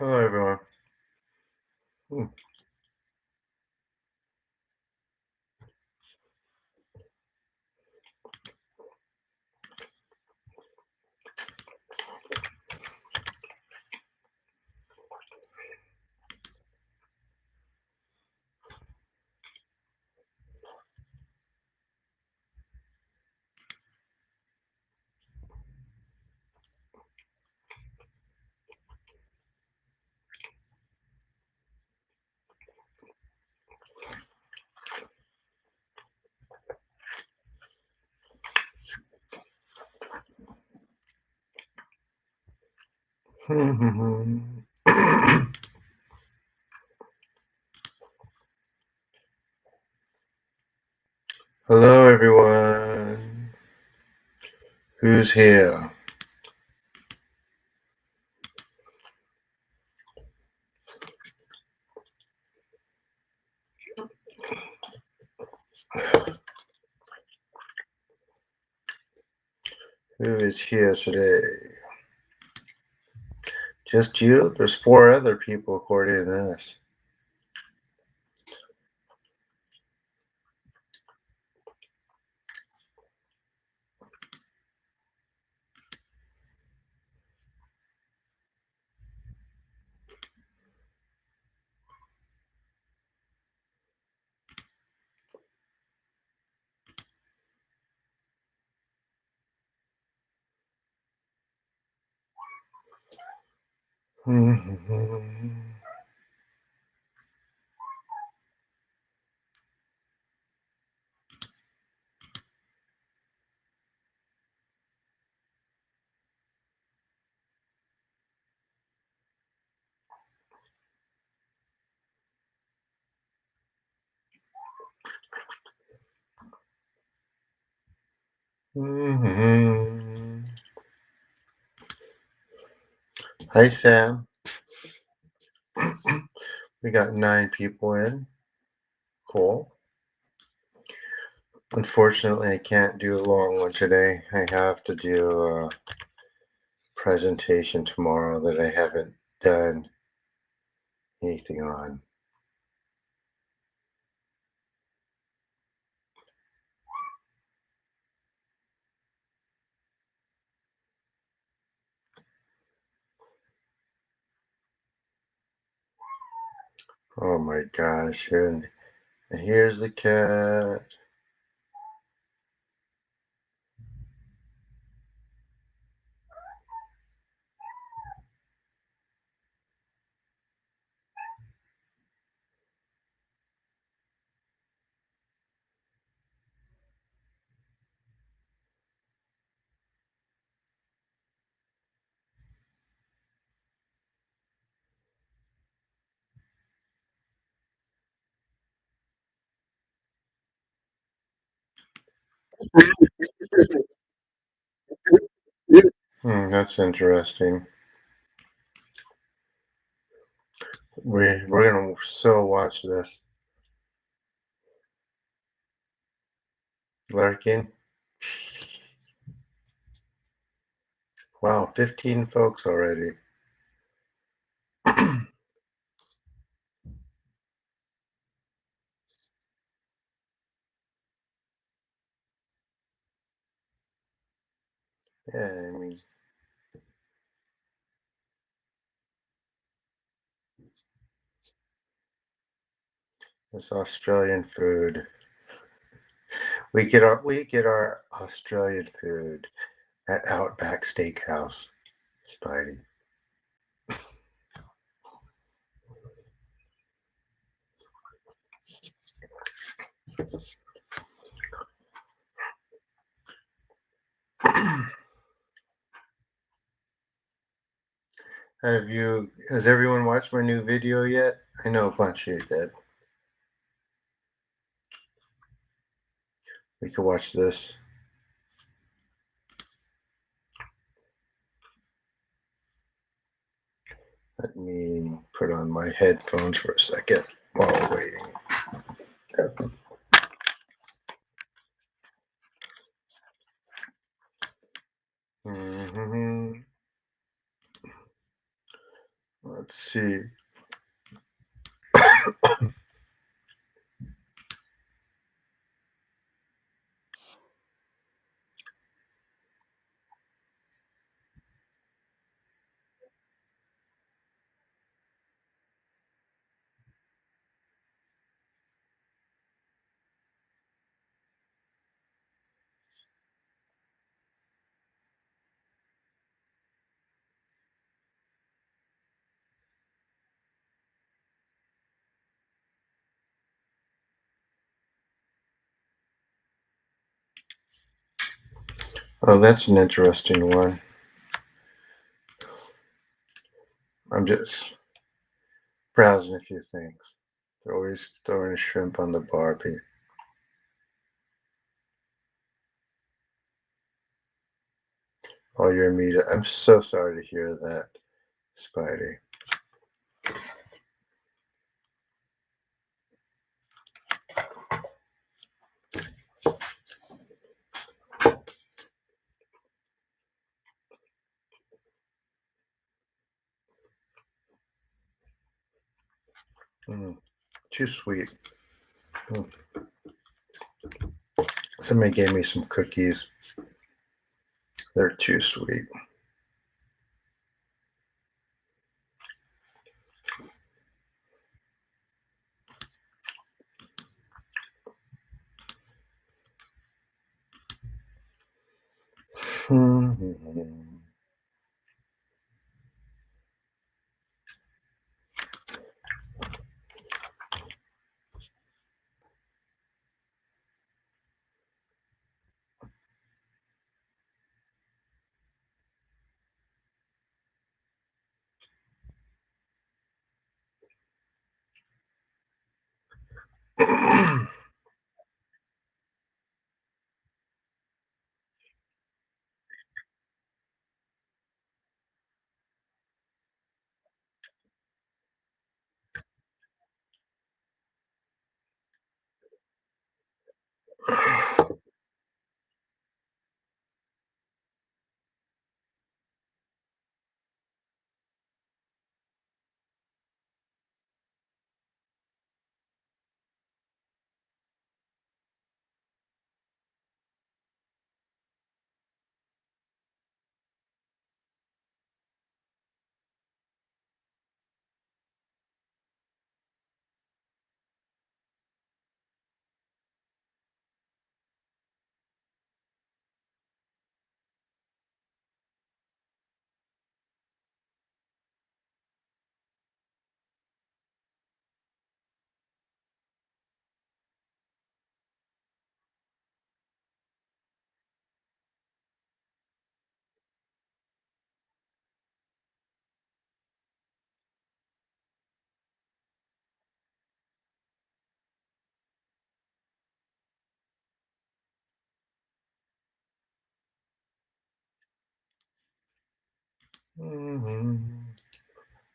Hello, everyone. Hmm. Hello, everyone. Who's here? Who is here today? Just you? There's 4 other people according to this. Hi, Sam. We got 9 people in. Cool. Unfortunately, I can't do a long one today. I have to do a presentation tomorrow that I haven't done anything on. Oh my gosh, and here's the cat. That's interesting. We're gonna so watch this. Larkin. Wow, 15 folks already. Yeah, I mean, this Australian food. We get our Australian food at Outback Steakhouse, Spidey. Has everyone watched my new video yet? I know a bunch of you did. We could watch this. Let me put on my headphones for a second while waiting. Let's see. Oh, that's an interesting one. I'm just browsing a few things. They're always throwing a shrimp on the Barbie. Oh, you're media. I'm so sorry to hear that, Spidey. Mm, too sweet. Mm. Somebody gave me some cookies. They're too sweet.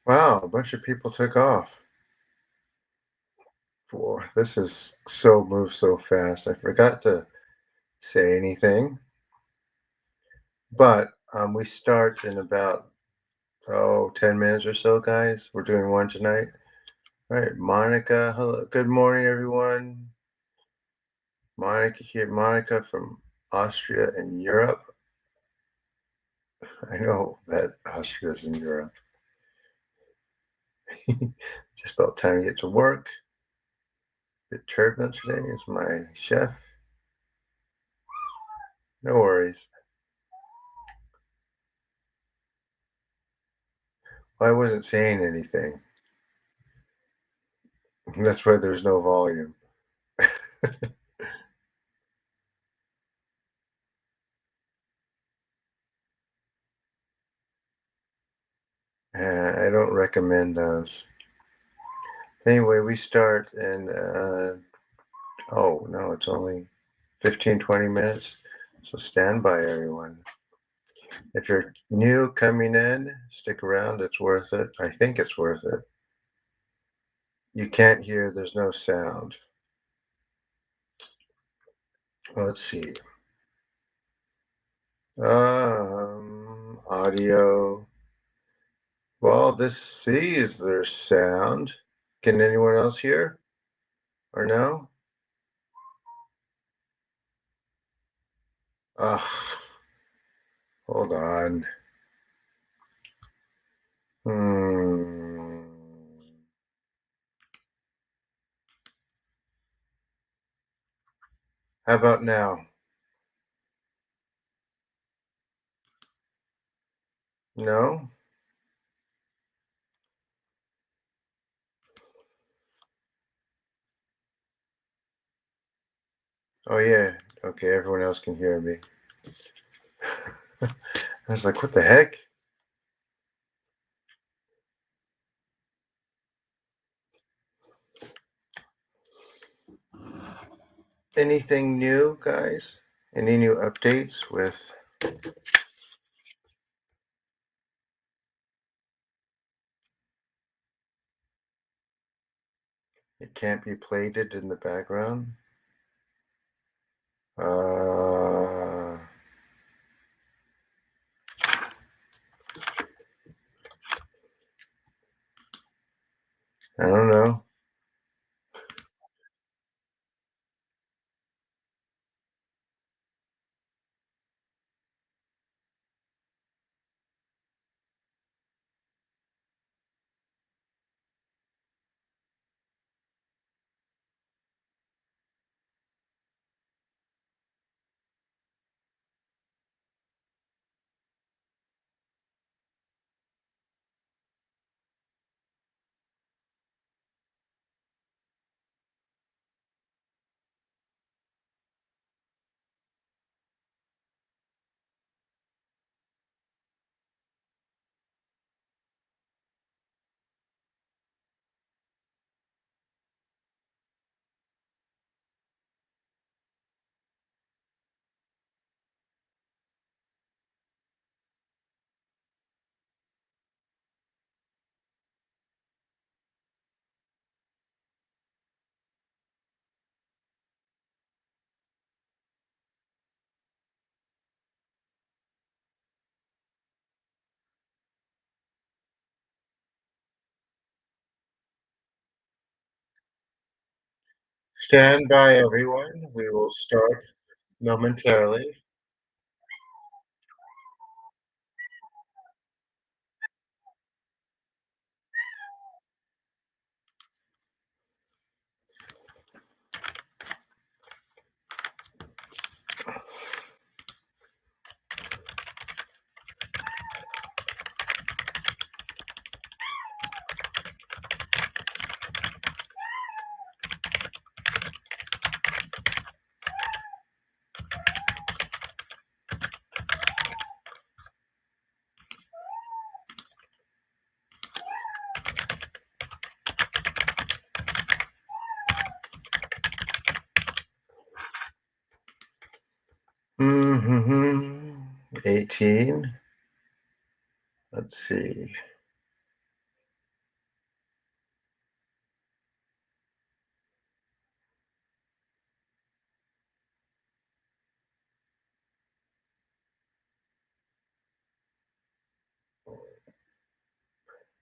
Wow, a bunch of people took off. Boy, this is so moved so fast. I forgot to say anything, but we start in about 10 minutes or so, guys. We're doing one tonight. All right, Monica. Hello. Good morning, everyone. Monica here. Monica from Austria and Europe. I know that Austria's in Europe. Just about time to get to work. Bit turbulent today is my chef. No worries. Well, I wasn't saying anything. That's why there's no volume. I don't recommend those. Anyway, we start in, oh no, it's only 15-20 minutes. So stand by, everyone. If you're new coming in, stick around. It's worth it. I think it's worth it. You can't hear, there's no sound. Well, let's see. Audio. Well, this C is their sound. Can anyone else hear? Or no? Hold on. Hmm. How about now? No? Oh, yeah. Okay, everyone else can hear me. I was like, what the heck? Anything new, guys? Any new updates with? It can't be plated in the background? Uh, I don't know. Stand by, everyone. We will start momentarily. Mm-hmm. 18. Let's see.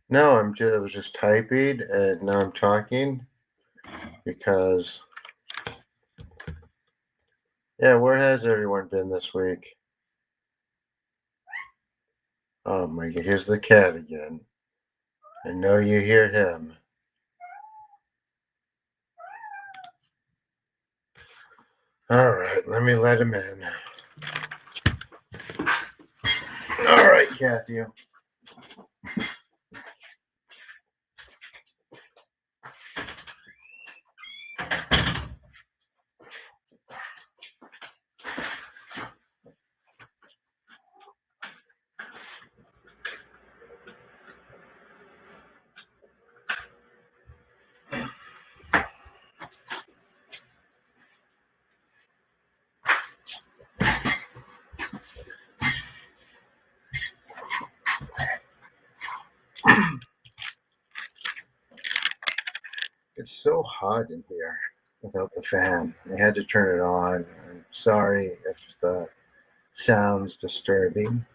No, I was just typing and now I'm talking because, yeah, where has everyone been this week? Oh my God, here's the cat again. I know you hear him. All right, let me let him in. All right, Kathy. It's so hot in here without the fan. I had to turn it on. I'm sorry if the sound's disturbing,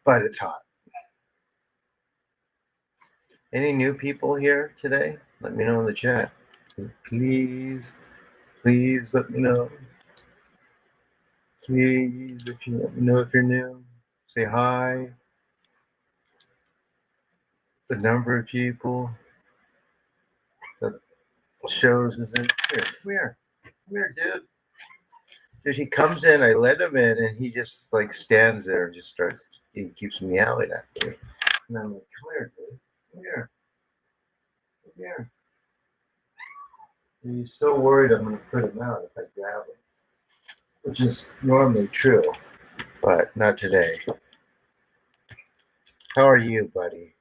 but it's hot. Any new people here today? Let me know in the chat. Please, please let me know. Please, if you let me know if you're new. Say hi. The number of people that shows is in here. Come here, dude. Dude, he comes in, I let him in, and he just like stands there and just starts, he keeps meowing at me. And I'm like, come here, dude. Come here. Come here. And he's so worried I'm going to put him out if I grab him, which is normally true, but not today. How are you, buddy?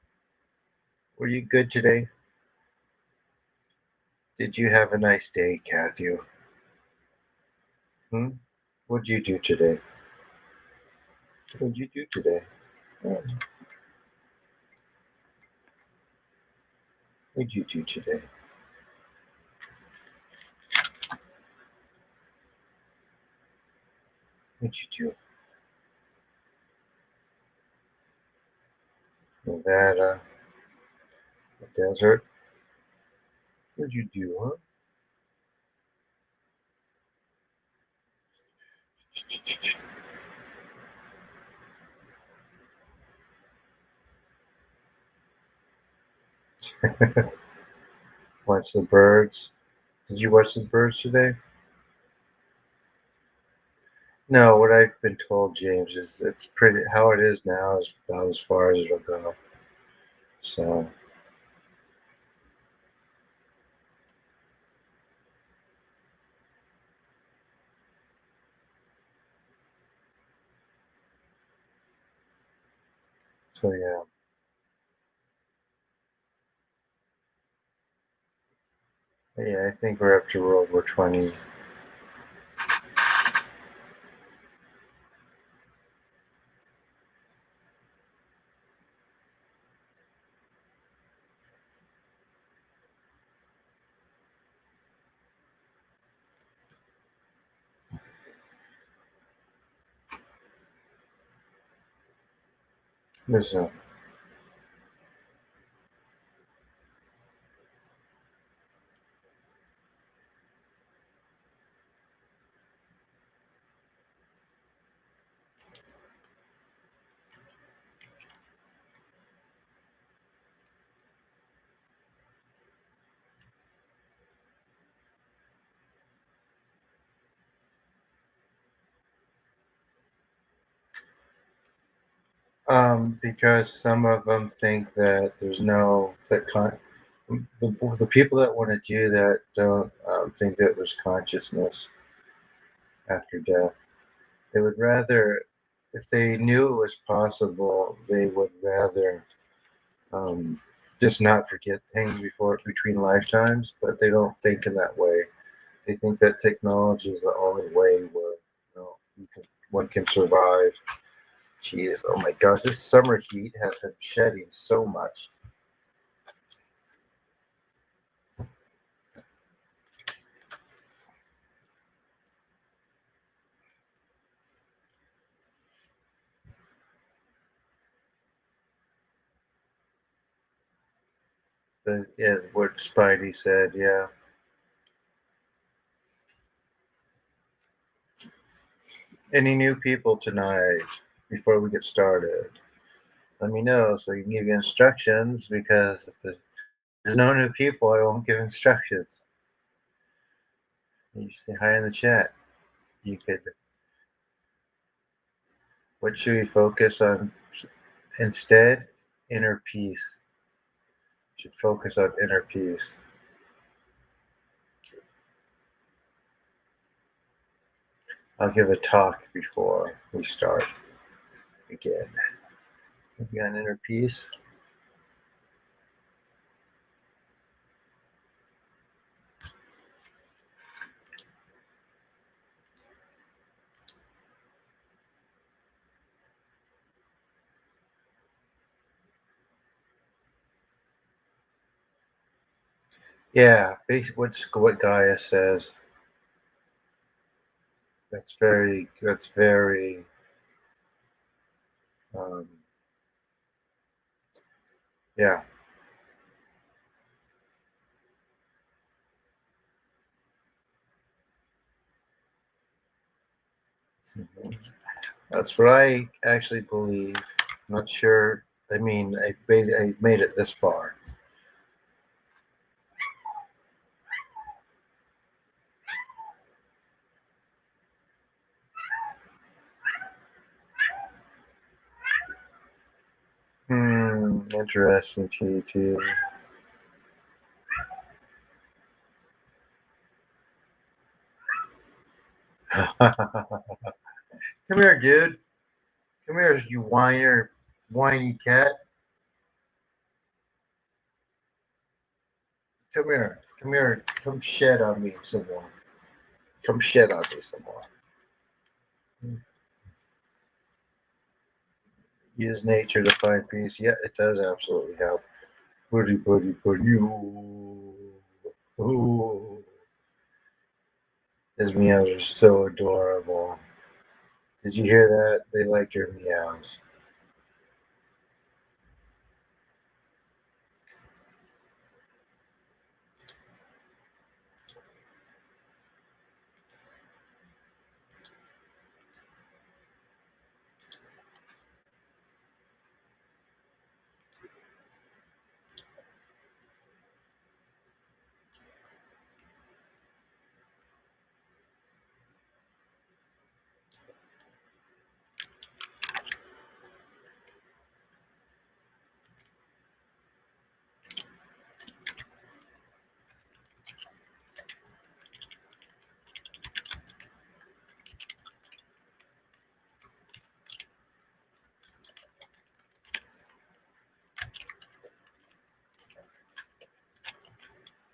Were you good today? Did you have a nice day, Kathy? Hmm? What'd you do today? What'd you do today? What'd you do today? What'd you do? Nevada, the desert. What'd you do, huh? Watch the birds. Did you watch the birds today? No, what I've been told, James, is it's pretty. How it is now is about as far as it'll go. So, so yeah. Yeah, I think we're up to World War 20. There's a, because some of them think that there's no the people that want to do that don't think that there's consciousness after death. They would rather, if they knew it was possible, they would rather um, just not forget things before between lifetimes. But they don't think in that way. They think that technology is the only way where one can survive. Jeez, oh my gosh, this summer heat has been shedding so much. But yeah, what Spidey said, yeah. Any new people tonight before we get started? Let me know so I can give you instructions because if there's no new people, I won't give instructions. You say hi in the chat. You could, what should we focus on instead? Inner peace. Should focus on inner peace. I'll give a talk before we start again. Maybe on inner peace. Yeah, what Gaia says. That's very um, yeah. That's what I actually believe. I'm not sure. I mean, I made it this far. Interesting, TT. Come here, dude. Come here, you whiny cat. Come here. Come here. Come shed on me some more. Come shed on me some more. Use nature to find peace. Yeah, it does absolutely help. Putty, putty, putty. Ooh. His meows are so adorable. Did you hear that? They like your meows.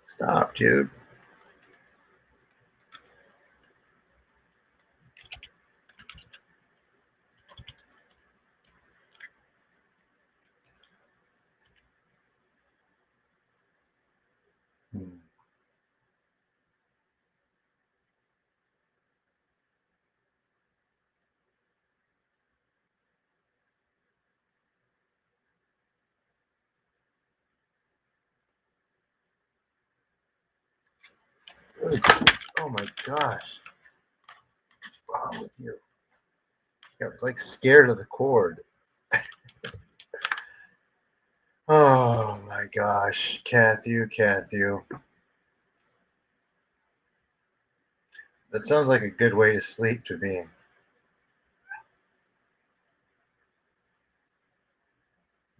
Stop, dude. Oh my gosh. What's wrong with you? You're like scared of the cord. Oh my gosh. Cathy. That sounds like a good way to sleep to me.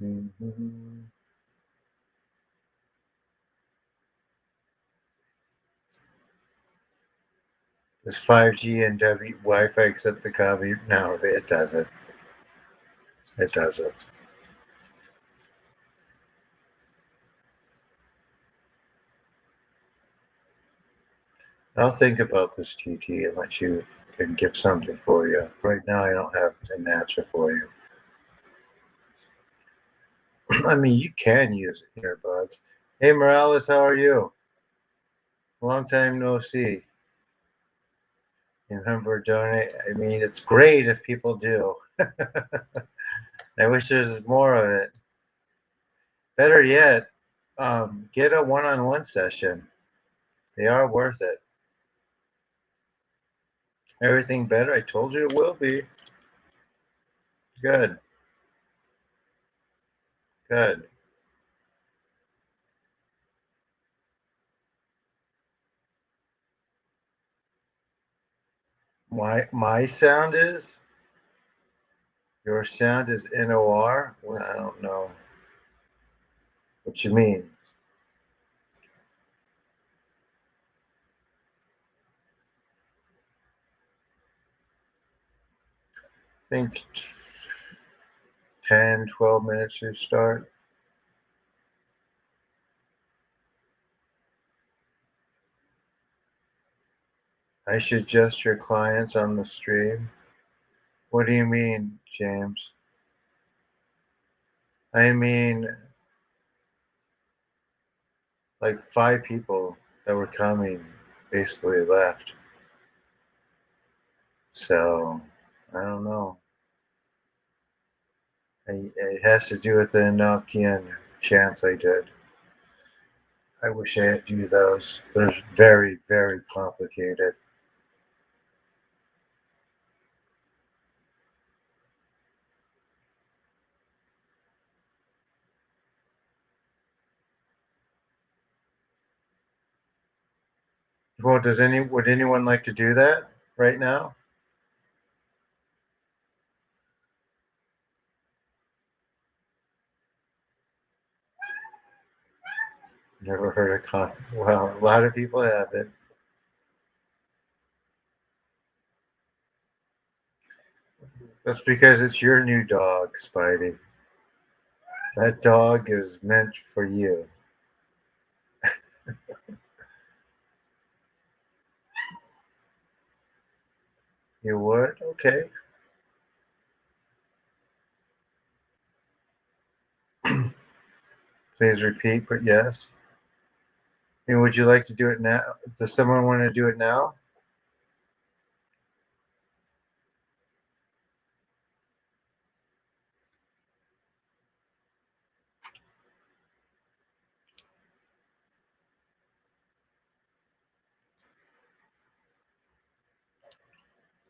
Mm-hmm. Does 5G and Wi-Fi accept the copy? No, it doesn't. It doesn't. I'll think about this, TT, and let you and get something for you. Right now, I don't have an answer for you. I mean, you can use earbuds. Hey, Morales, how are you? Long time no see. Remember, donate. I mean, it's great if people do. I wish there's more of it. Better yet, get a one-on-one session. They are worth it. Everything better? I told you it will be. Good. Good. My sound is? Your sound is NOR? Well, I don't know what you mean. I think 10, 12 minutes to start. I should adjust your clients on the stream. What do you mean, James? I mean, like 5 people that were coming basically left. So, I don't know. It has to do with the Enochian chants I did. I wish I had to do those. They're very, very complicated. Well, would anyone like to do that right now? Never heard of Well, a lot of people have it. That's because it's your new dog, Spidey. That dog is meant for you. You would? Okay. Please repeat, but yes. And would you like to do it now? Does someone want to do it now?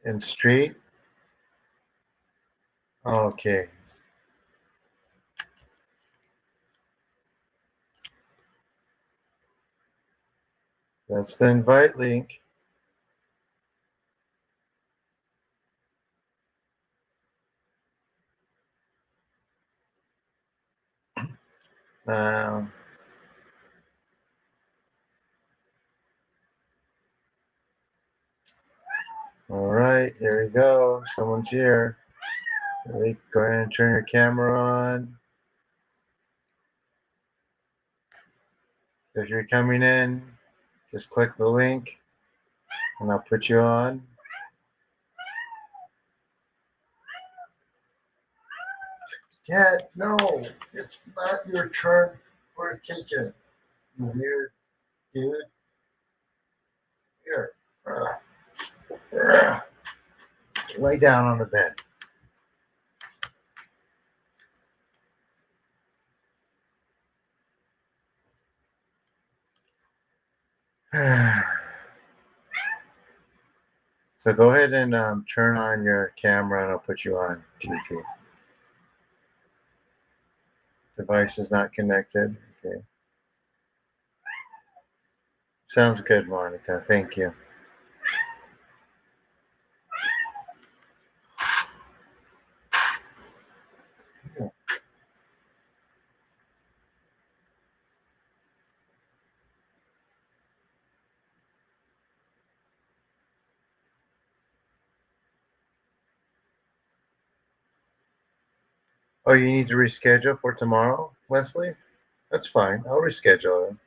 In street? Okay. That's the invite link. Uh, all right, there you go. Someone's here. Go ahead and turn your camera on. If you're coming in, just click the link and I'll put you on. Cat, no, it's not your turn for a kitchen. You weird dude. Here. Lay down on the bed. So go ahead and turn on your camera and I'll put you on TV. Device is not connected. Okay. Sounds good, Monica. Thank you. Oh, you need to reschedule for tomorrow, Leslie? That's fine. I'll reschedule it.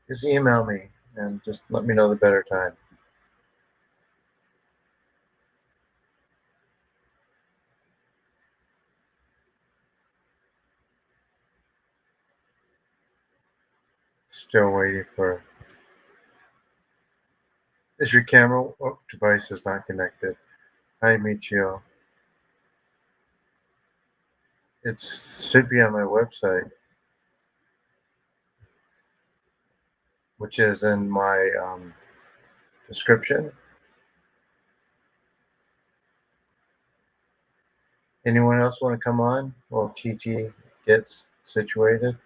Just email me and just let me know the better time. Still waiting for. Is your camera device is not connected? Hi, Michio. It should be on my website, which is in my description. Anyone else want to come on while TT gets situated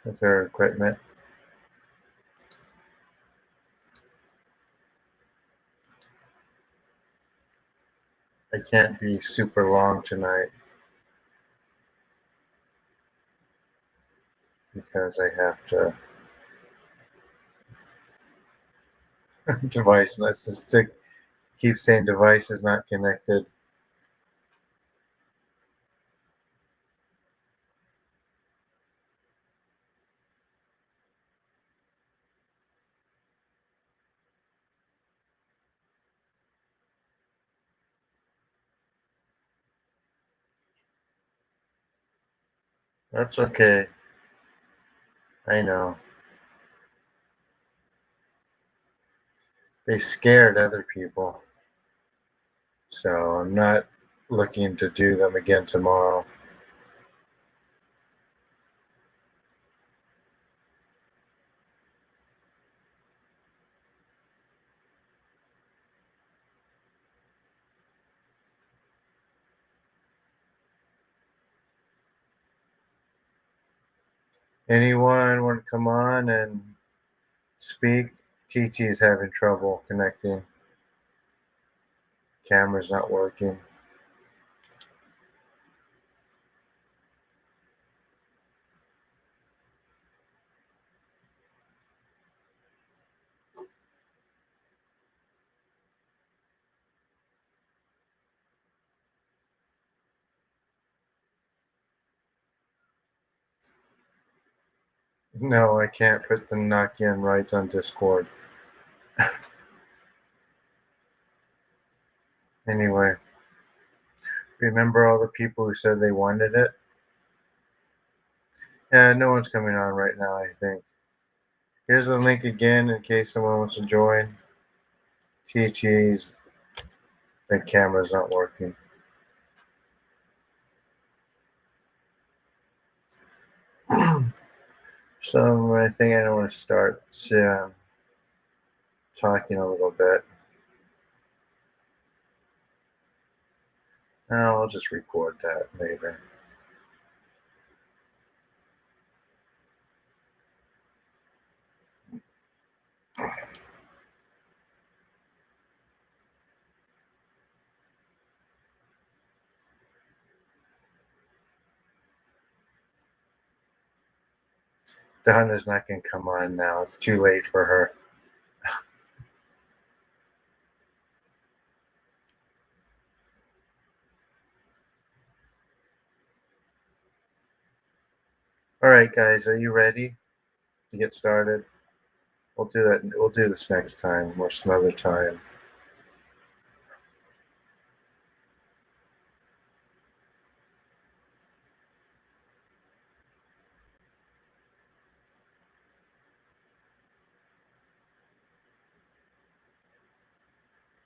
with their equipment? I can't be super long tonight because I have to device. Let's just keep saying device is not connected. That's okay. I know. They scared other people. So I'm not looking to do them again tomorrow. Anyone want to come on and speak? TT's having trouble connecting. Camera's not working. No, I can't put the Nokian rights on Discord. Anyway, remember all the people who said they wanted it? Yeah, no one's coming on right now, I think. Here's the link again in case someone wants to join. TT's, the camera's not working. So I think I want to start talking a little bit. I'll just record that later. Donna's not going to come on now. It's too late for her. All right, guys, are you ready to get started? We'll do that. We'll do this next time or some other time.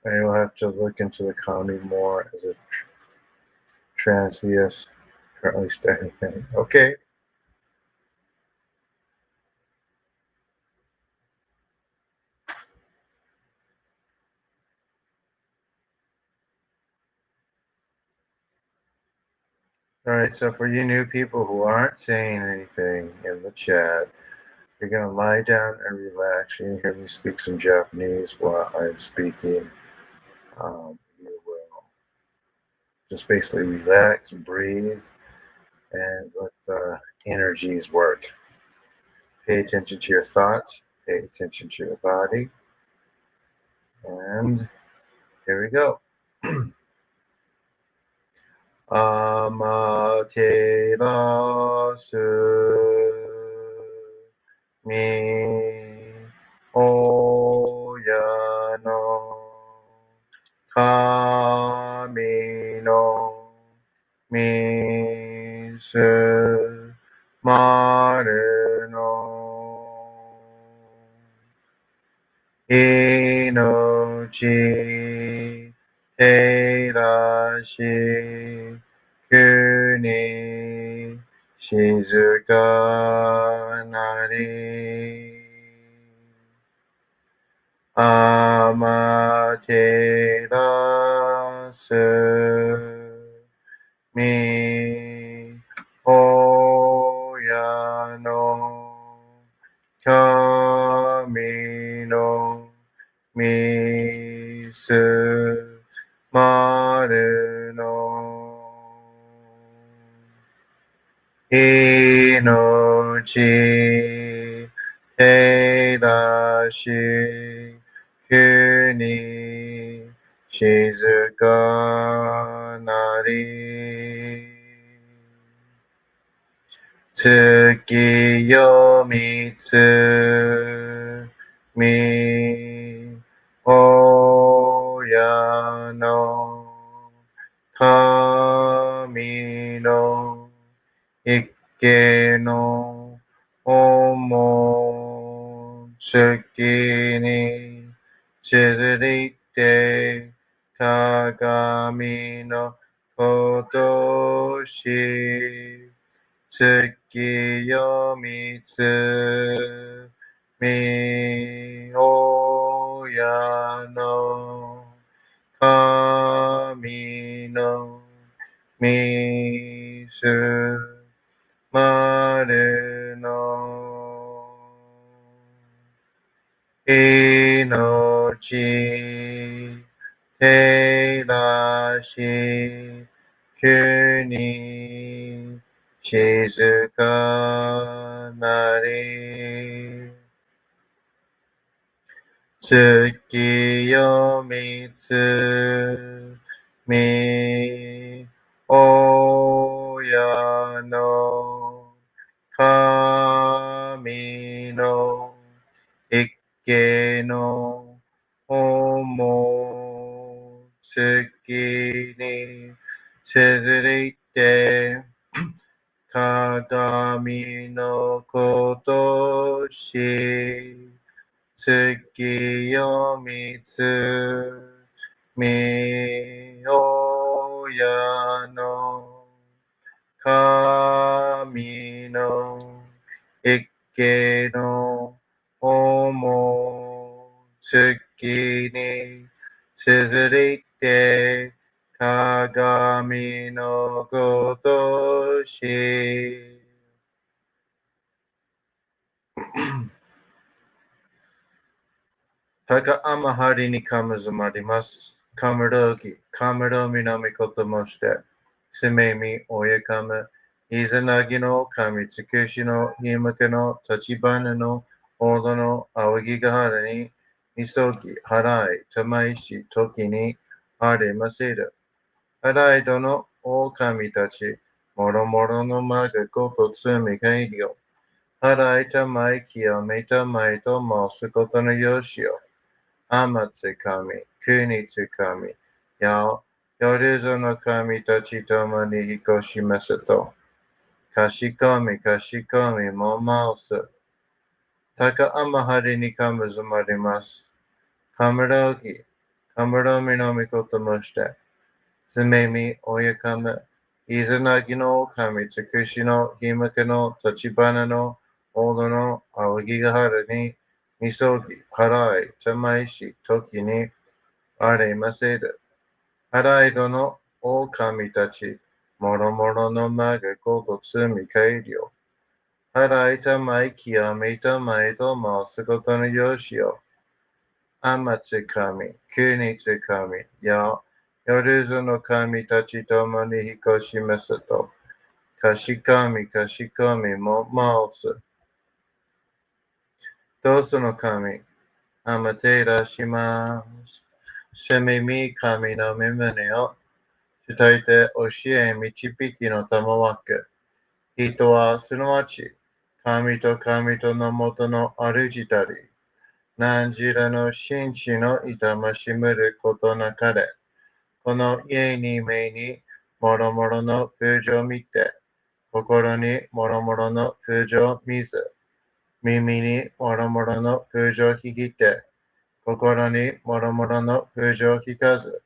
I will have to look into the comedy more as a transtheist currently studying. Okay. All right, so for you new people who aren't saying anything in the chat, you're going to lie down and relax. You hear me speak some Japanese while I'm speaking. You will just basically relax, breathe, and let the energies work. Pay attention to your thoughts, pay attention to your body, and here we go. Amaterasu mi oya no kami no misu maru no inochi terashi kuni shizuka nari amaterasu mi oya no kami no misu maru no inochi terashi kuni shizuka nari tsukiyo mitsu mi oya no kami no ikke no omotsuki ni tsuruite kagami no kotoshi tsukiyo mitsu mi oya no kami no misu maru no ちてらし急に静かなり月よみつみ親の神の一家の思月にせずりて鏡のことし月よみつみ親の神の一家の思月につづりて鏡のごとし高天張にかむずまります。かむろぎ、かむろみのみこともして、すめみおやかむ、いざなぎの神つくしのひむけの立花のほどのあぎがはらに、みそぎ、払い、たまいし、時に、あれませる。払いどの狼たち、もろもろのまがことつみがいりよ。払いたまい清めたまいと申すことのよしよ。天津神、国津神、夜ぞの神たちともに引っ越しますと、かしこみかしこみもます。高天張にかむずまります。かむろぎ、かむろみのみこともして、すめみおやかむ、いずなぎの神つくしのひむけの立花の大戸の青木がはらに、みそぎ、払い、たまいし、時に、あれませる。払いどの狼たち、もろもろのまがごとつみかえりよ。払いたまい清めたまいと申すことのよしよ。天津神、国津神、夜ぞの神たちともに引っ越しますと、かしこみかしこみも申す。どうその神、あまてらします。せめみ神の御胸を伝えて教え導きのたまわけ。人はすなわち、神と神とのもとの主たり、何時らの真知の痛ましむることなかれ。この家に目にもろもろの風情を見て、心にもろもろの風情を見ず、耳にもろもろの風情を聞きて、心にもろもろの風情を聞かず、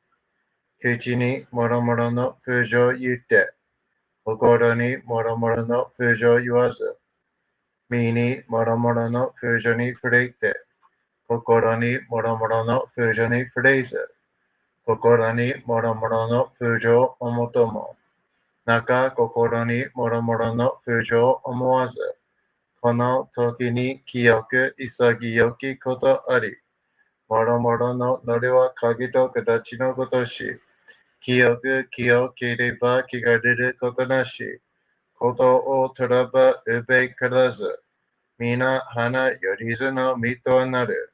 口にもろもろの風情を言って、心にもろもろの風情を言わず、身にもろもろの風情に触れて、心にもろもろの風情に触れず、心にもろもろの風情を思とも、中心にもろもろの風情を思わず、この時に清く潔きことあり、もろもろののりは鍵と形のごとし、清く清ければ気が出ることなし、ことを取らばうべからず、皆花よりずの身となる。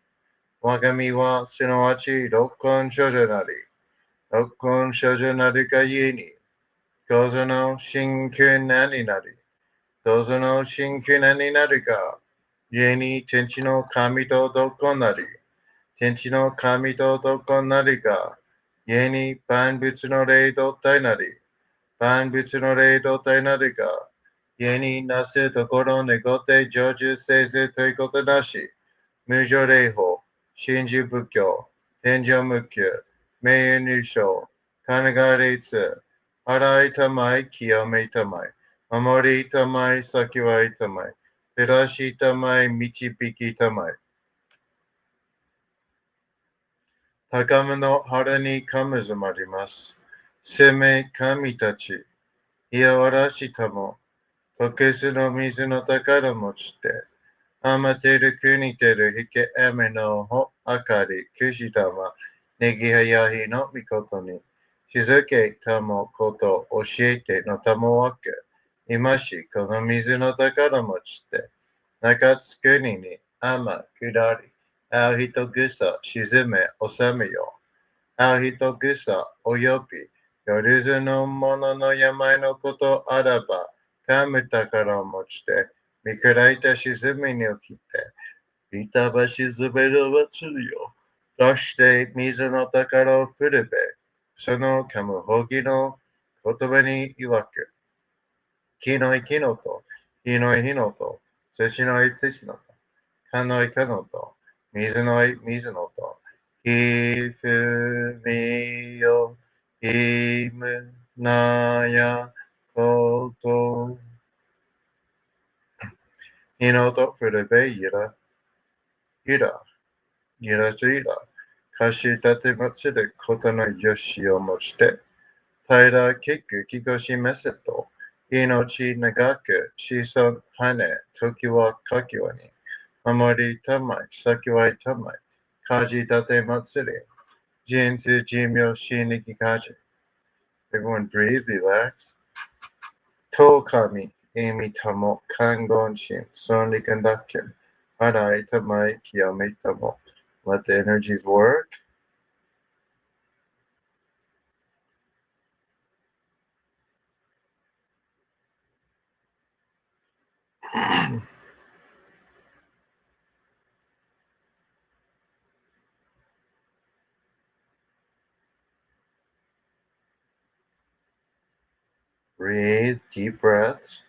我が身はすなわち六根処女なり、六根処女なりがゆえに、どうぞの真空なになり、どうぞの真空なになりが、ゆえに天地の神とどこなり、天地の神とどこなりが、ゆえに万物の霊動体なり、万物の霊動体なりが、ゆえになすところ願って成就せずということなし、無常霊法、真珠仏教、天上無休、名誉入賞、金が律、洗いたまい、清めたまい、守りたまい、先はいたまい、照らしたまい、導きたまい。高めの腹にかむずまります。攻め神たち、いやわらしたも、溶けすの水の宝持ちて、余ってる国てる引け雨のほあかり、くしたま、ねぎはやひのみことに、静けたもこと教えてのたもわけ、今しこの水の宝持ちて、中津国に雨下り、あう人ぐさ沈め収めよ。あう人ぐさおよび、夜ずの者の病のことあらば、かむ宝を持ちて、見下いた沈みに起きて、板橋沈めの祭りを出して水の宝を振るべ、そのカムホギの言葉に曰く、木の木のと、火の火のと、土の土のと、かのかのと、水の水のと、ひふみよ、ひむなやこと、ひのとふるべゆら、ゆら、ゆらとゆら、かしたてまつることのよしをもして、平ら結くきこしめせと、命長く子孫羽、時はかきわに、守りたまい、先はいたまい、かじたてまつり、人生寿命しにきかじ。Everyone breathe, relax. とかみ、意味たも、看護心、そにかんだけ、洗いたまい、清めたも。Let the energies work. Breathe, deep breaths.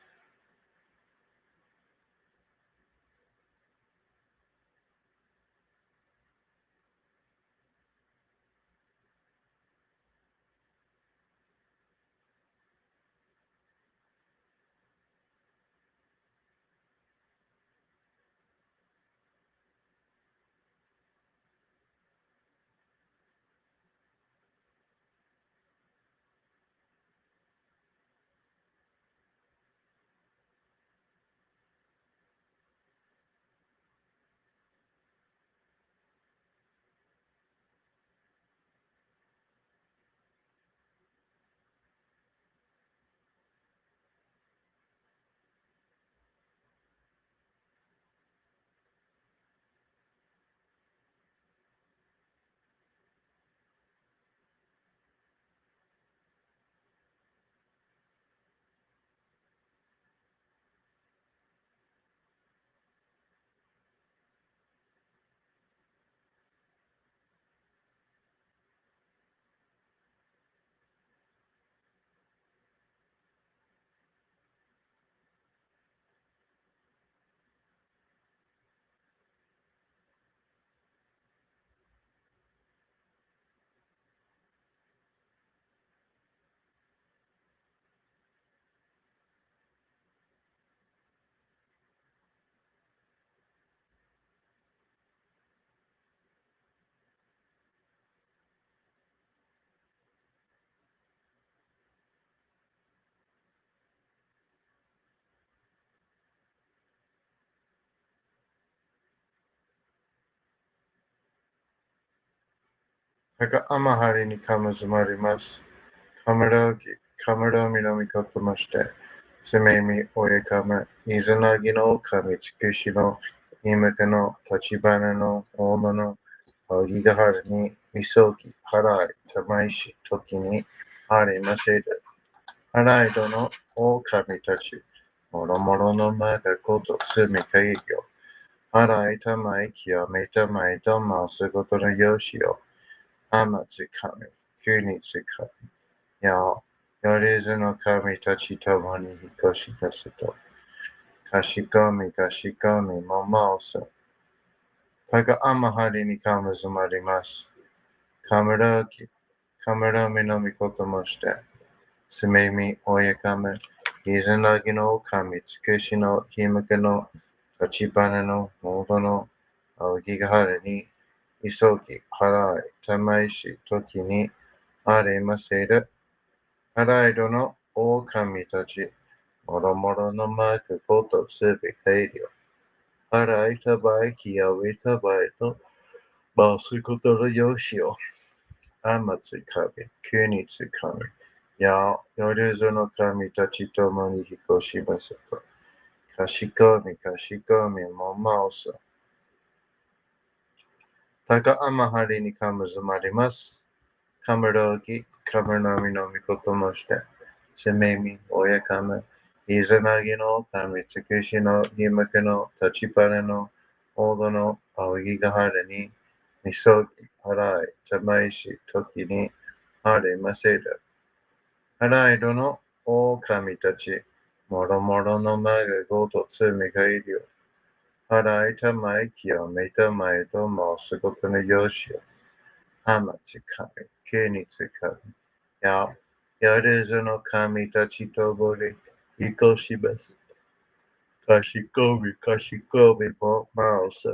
Haka amahari ni kama zumarimasu. Kamura minami kotomashite. Sumemi oyekama. Izanagi no kami tsukushi no. Imaka no tachibana no ono no. Aogigahara ni misoki harai tamaishi toki ni arimaseru. Harai do no o kami tachi. Moromoro no maga koto sumi kageki yo. Harai tamai kiyome tamai to masu goto no yoshi yo. Amatsukami. Kunitsukami. Yao. Yorizu no kami tachi tomo ni hikoshi desu to. Kashikomi kashikomi momosu. Taka amahari ni kama zumarimasu. Kamuroki. Kamuromi no mikoto mo shite. Sumemi oyakame. Izanagi no kami tsukushi no himaka no tachibana no modo no aogigahara ni isogi harai tamaishi toki ni arimaseru. Harai do no okami tachi. Moromoro no maku koto sube keiryō. 洗いたばい、清めたばいと、回すことのよしを。天つかみ、急につかみ。や、夜ぞの神たちともに引っ越しますと。かしこみ、かしこみ、もまおさ。高天はりにかむずまります。かむろき、かむのみのみこともして。せめみ、おやかむ。いざなぎの神つくしのひまくの立ちぱねの大戸の青ぎがはれに、みそぎ、払い、たまいし、時に、はれませる。払いどの狼たち、もろもろの間がごとつみがいるよ。払いたまい清めたまいと申すことのよしよ。浜つかみ、急につかみ。やれずの神たちとぼり、いこします。かしこみ、かしこみもまおさ。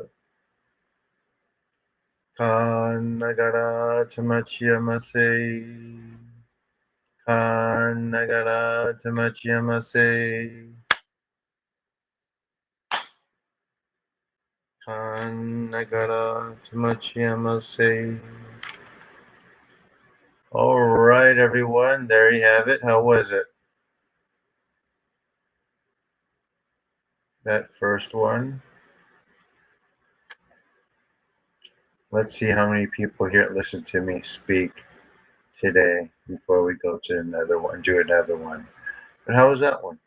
かんながらたまちやませ。かんながらたまちやませ。かんながらたまちやませ。All right, everyone. There you have it. How was it? That first one. Let's see how many people here listen to me speak today before we go to another one, do another one. But how was that one?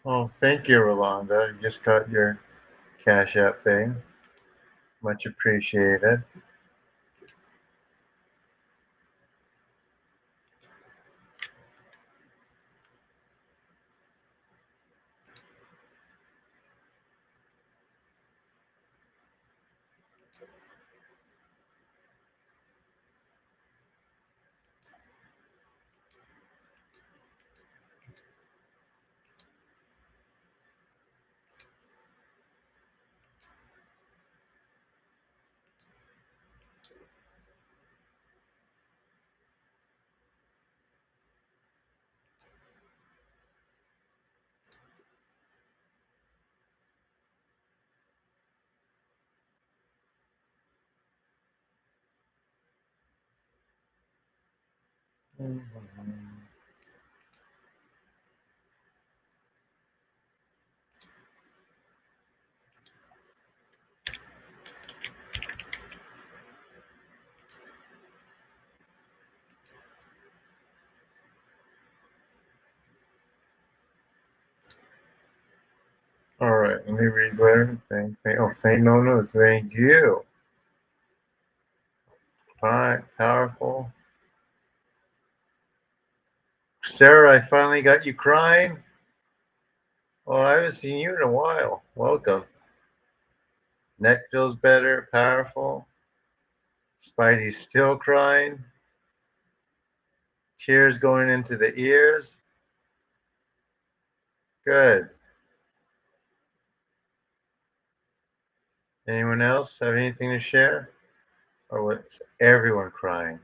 Oh, thank you, Rolanda. You just got your Cash App thing. Much appreciated. All right, let me read what thank you. All right, powerful. Sarah, I finally got you crying. Well, I haven't seen you in a while. Welcome. Neck feels better, powerful. Spidey's still crying. Tears going into the ears. Good. Anyone else have anything to share? Or was everyone crying?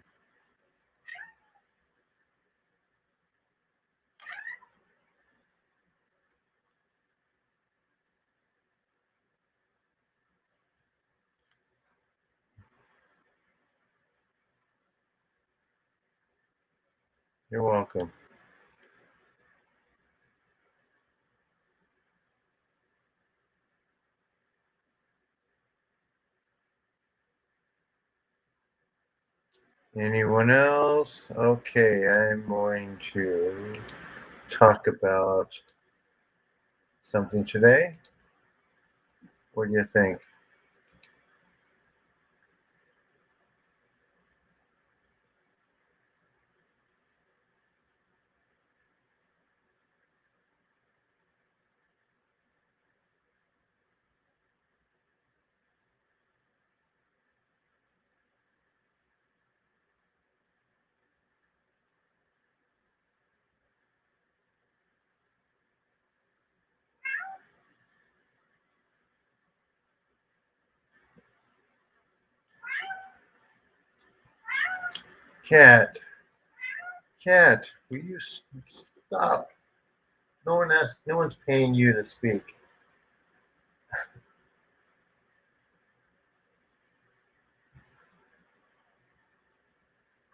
You're welcome. Anyone else? Okay, I'm going to talk about something today. What do you think? Cat, cat, will you stop? No one's paying you to speak.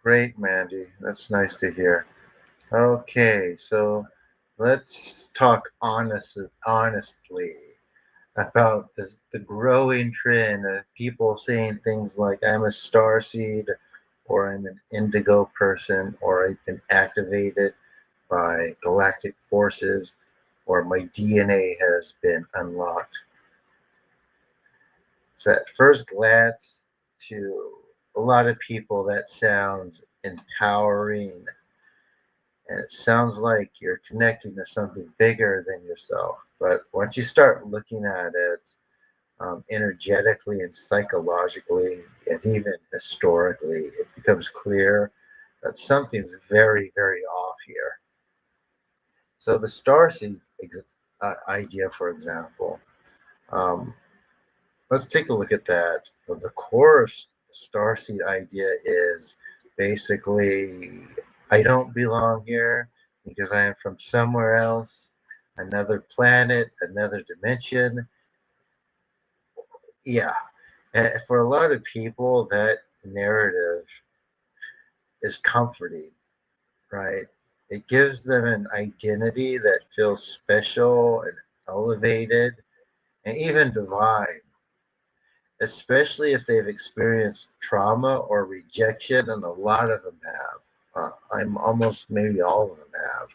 Great, Mandy. That's nice to hear. Okay, so let's talk honestly about the growing trend of people saying things like I'm a star seed or I'm an indigo person or I've been activated by galactic forces or my DNA has been unlocked. So at first glance to a lot of people that sounds empowering and it sounds like you're connecting to something bigger than yourself. But once you start looking at it energetically and psychologically, and even historically, it becomes clear that something's very, very off here. So, the starseed idea, for example, um, let's take a look at that. The core of the starseed idea is basically I don't belong here because I am from somewhere else, another planet, another dimension. Yeah, for a lot of people, that narrative is comforting, right? It gives them an identity that feels special and elevated and even divine, especially if they've experienced trauma or rejection, and a lot of them have. I'm almost maybe all of them have.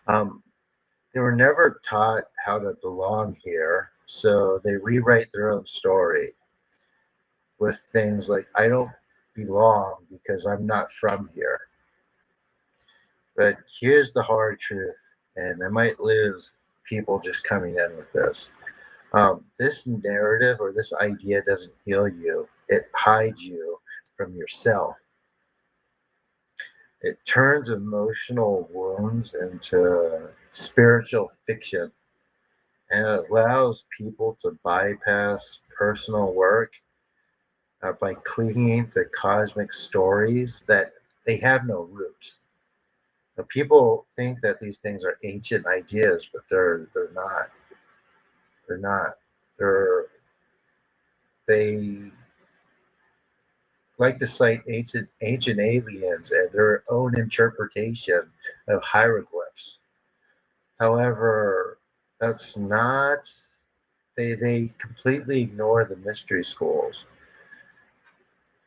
Um, they were never taught how to belong here, so they rewrite their own story with things like I don't belong because I'm not from here. But here's the hard truth, and I might lose people just coming in with this. This narrative or this idea doesn't heal you, it hides you from yourself. It turns emotional wounds into spiritual fiction and it allows people to bypass personal work by clinging to cosmic stories that they have no roots. Now, people think that these things are ancient ideas, but they're not. They're not. They're they like to cite ancient aliens and their own interpretation of hieroglyphs. However, that's not. They completely ignore the mystery schools.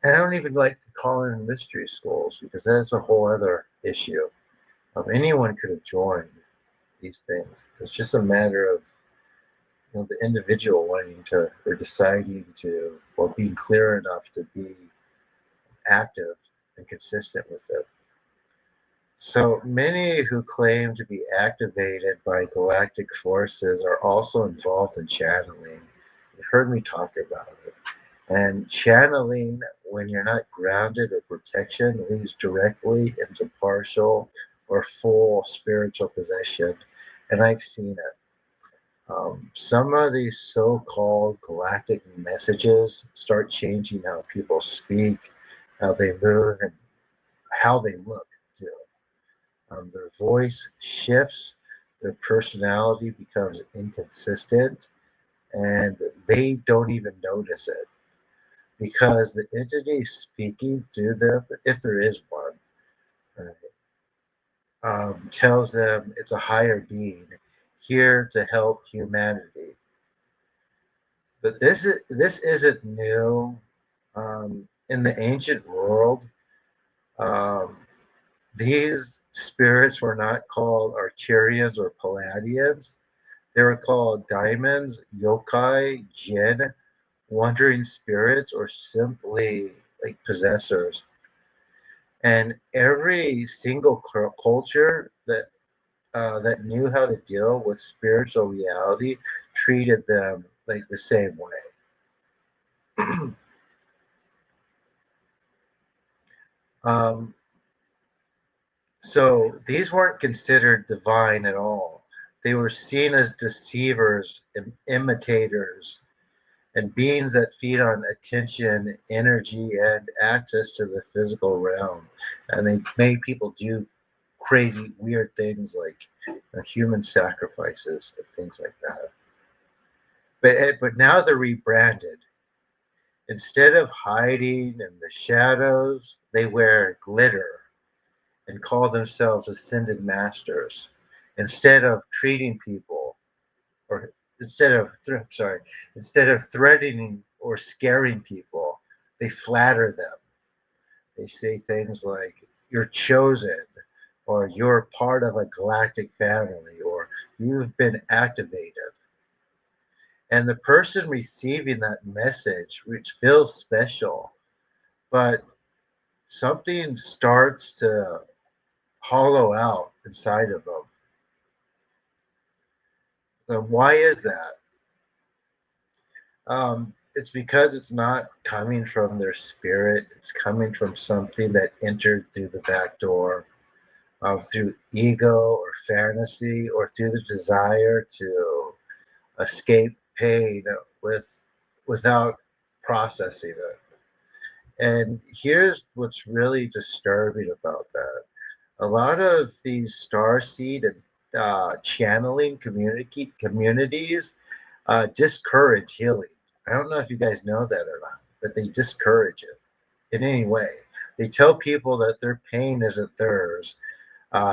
And I don't even like to call them mystery schools because that's a whole other issue. Anyone could have joined these things. It's just a matter of the individual wanting to or deciding to or being clear enough to be active and consistent with it. So many who claim to be activated by galactic forces are also involved in channeling. You've heard me talk about it. And channeling, when you're not grounded or protection, leads directly into partial or full spiritual possession. And I've seen it. Some of these so-called galactic messages start changing how people speak, how they move, and how they look too. Their voice shifts, their personality becomes inconsistent, and they don't even notice it because the entity speaking through them, if there is one, right, tells them it's a higher being here to help humanity. But this isn't new. In the ancient world, Um, these spirits were not called Arcturians or Palladians. They were called diamonds, yokai, jinn, wandering spirits, or simply like possessors. And every single culture that knew how to deal with spiritual reality treated them like the same way. um, so these weren't considered divine at all. They were seen as deceivers, imitators, and beings that feed on attention, energy, and access to the physical realm. And they made people do crazy, weird things like human sacrifices and things like that. But now they're rebranded. Instead of hiding in the shadows, they wear glitter and call themselves ascended masters. Instead of treating people, or instead of threatening or scaring people, they flatter them. They say things like, "You're chosen," or "You're part of a galactic family," or "You've been activated." And the person receiving that message, which feels special, but something starts to hollow out inside of them. So why is that? It's because it's not coming from their spirit. It's coming from something that entered through the back door, through ego or fantasy, or through the desire to escape pain without processing it. And here's what's really disturbing about that. A lot of these starseed and channeling communities discourage healing. I don't know if you guys know that or not, but they discourage it in any way. They tell people that their pain isn't theirs.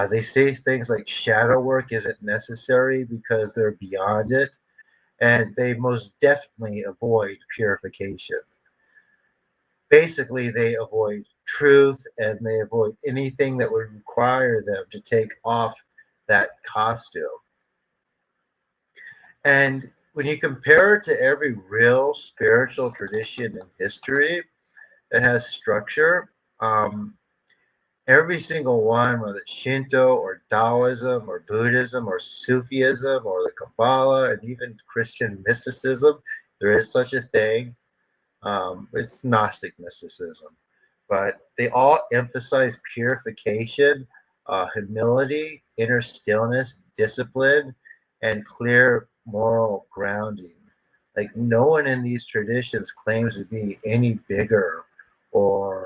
They say things like shadow work isn't necessary because they're beyond it, and they most definitely avoid purification. Basically, they avoid truth and they avoid anything that would require them to take off that costume. And when you compare it to every real spiritual tradition in history that has structure, every single one, whether it's Shinto or Taoism or Buddhism or Sufism or the Kabbalah and even Christian mysticism, there is such a thing. It's Gnostic mysticism, but they all emphasize purification, humility, inner stillness, discipline, and clear moral grounding. Like no one in these traditions claims to be any bigger or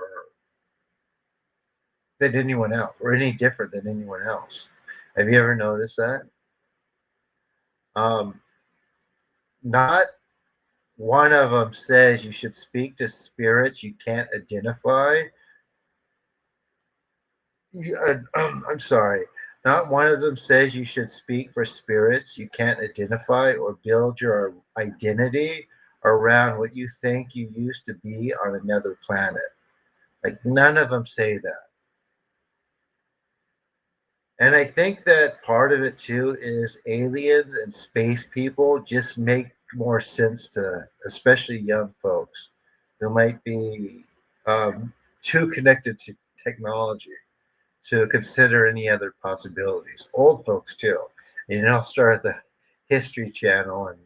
than anyone else or any different than anyone else. Have you ever noticed that? Um, Not one of them says you should speak to spirits you can't identify. I'm sorry. Not one of them says you should speak for spirits you can't identify or build your identity around what you think you used to be on another planet. Like, none of them say that. And I think that part of it too is aliens and space people just make more sense to, especially young folks who might be too connected to technology to consider any other possibilities. Old folks too. I'll start the History Channel, and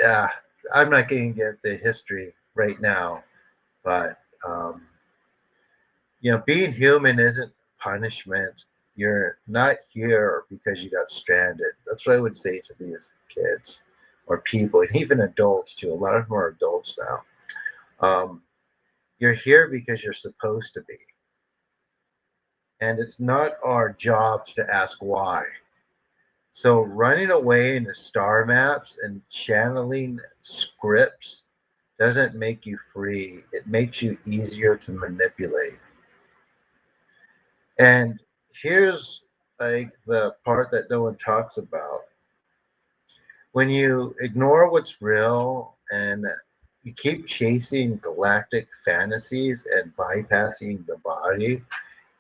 yeah, I'm not going to get the history right now, but being human isn't punishment. You're not here because you got stranded. That's what I would say to these kids or people, and even adults too. A lot of them are adults now. You're here because you're supposed to be. And it's not our jobs to ask why. So running away into star maps and channeling scripts doesn't make you free. It makes you easier to manipulate. And here's like the part that no one talks about. When you ignore what's real and you keep chasing galactic fantasies and bypassing the body,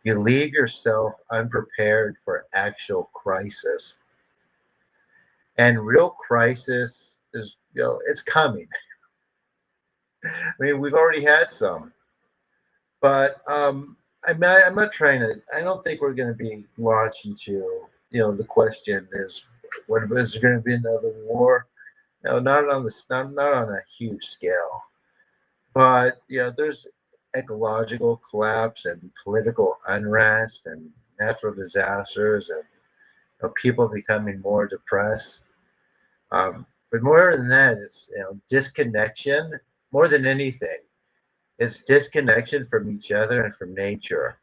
you leave yourself unprepared for actual crisis. And real crisis is, it's coming. I mean, we've already had some, but I'm not trying to. I don't think we're going to be launched into. The question is, what is there going to be another war? No, not on a huge scale. But there's ecological collapse and political unrest and natural disasters and people becoming more depressed. But more than that, it's disconnection more than anything. It's disconnection from each other and from nature.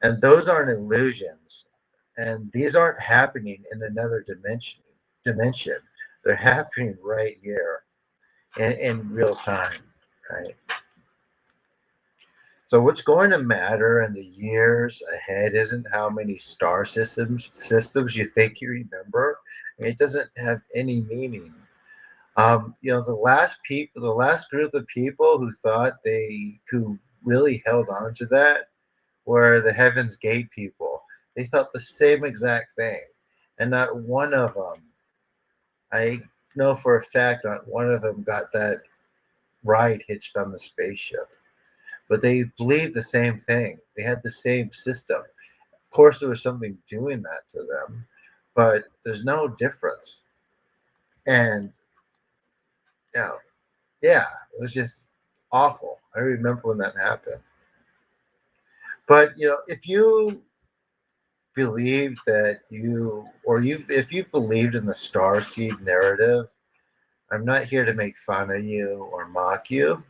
And those aren't illusions. And these aren't happening in another dimension. They're happening right here in real time, right? So what's going to matter in the years ahead isn't how many star systems you think you remember. I mean, it doesn't have any meaning. The last group of people who really held on to that were the Heaven's Gate people. They thought the same exact thing, and not one of them, I know for a fact, not one of them got that ride hitched on the spaceship. But they believed the same thing. They had the same system. Of course, there was something doing that to them, but there's no difference. And yeah, yeah, it was just awful. I remember when that happened. But if you believed that if you believed in the star seed narrative, I'm not here to make fun of you or mock you.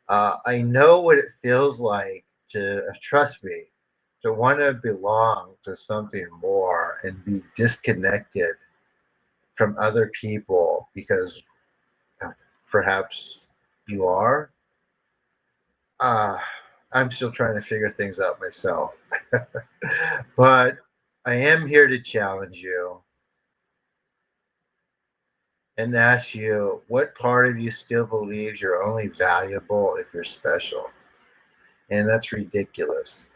I know what it feels like to trust me, to want to belong to something more and be disconnected from other people because perhaps you are. Uh, I'm still trying to figure things out myself. But I am here to challenge you and ask you what part of you still believes you're only valuable if you're special? And that's ridiculous.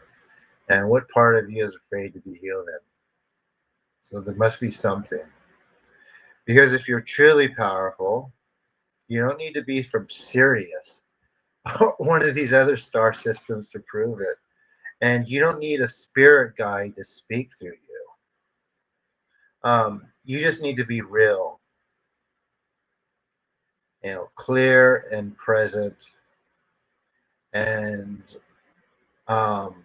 And what part of you is afraid to be human? So there must be something. Because if you're truly powerful, you don't need to be from Sirius, one of these other star systems to prove it. And you don't need a spirit guide to speak through you. You just need to be real, clear and present, and um,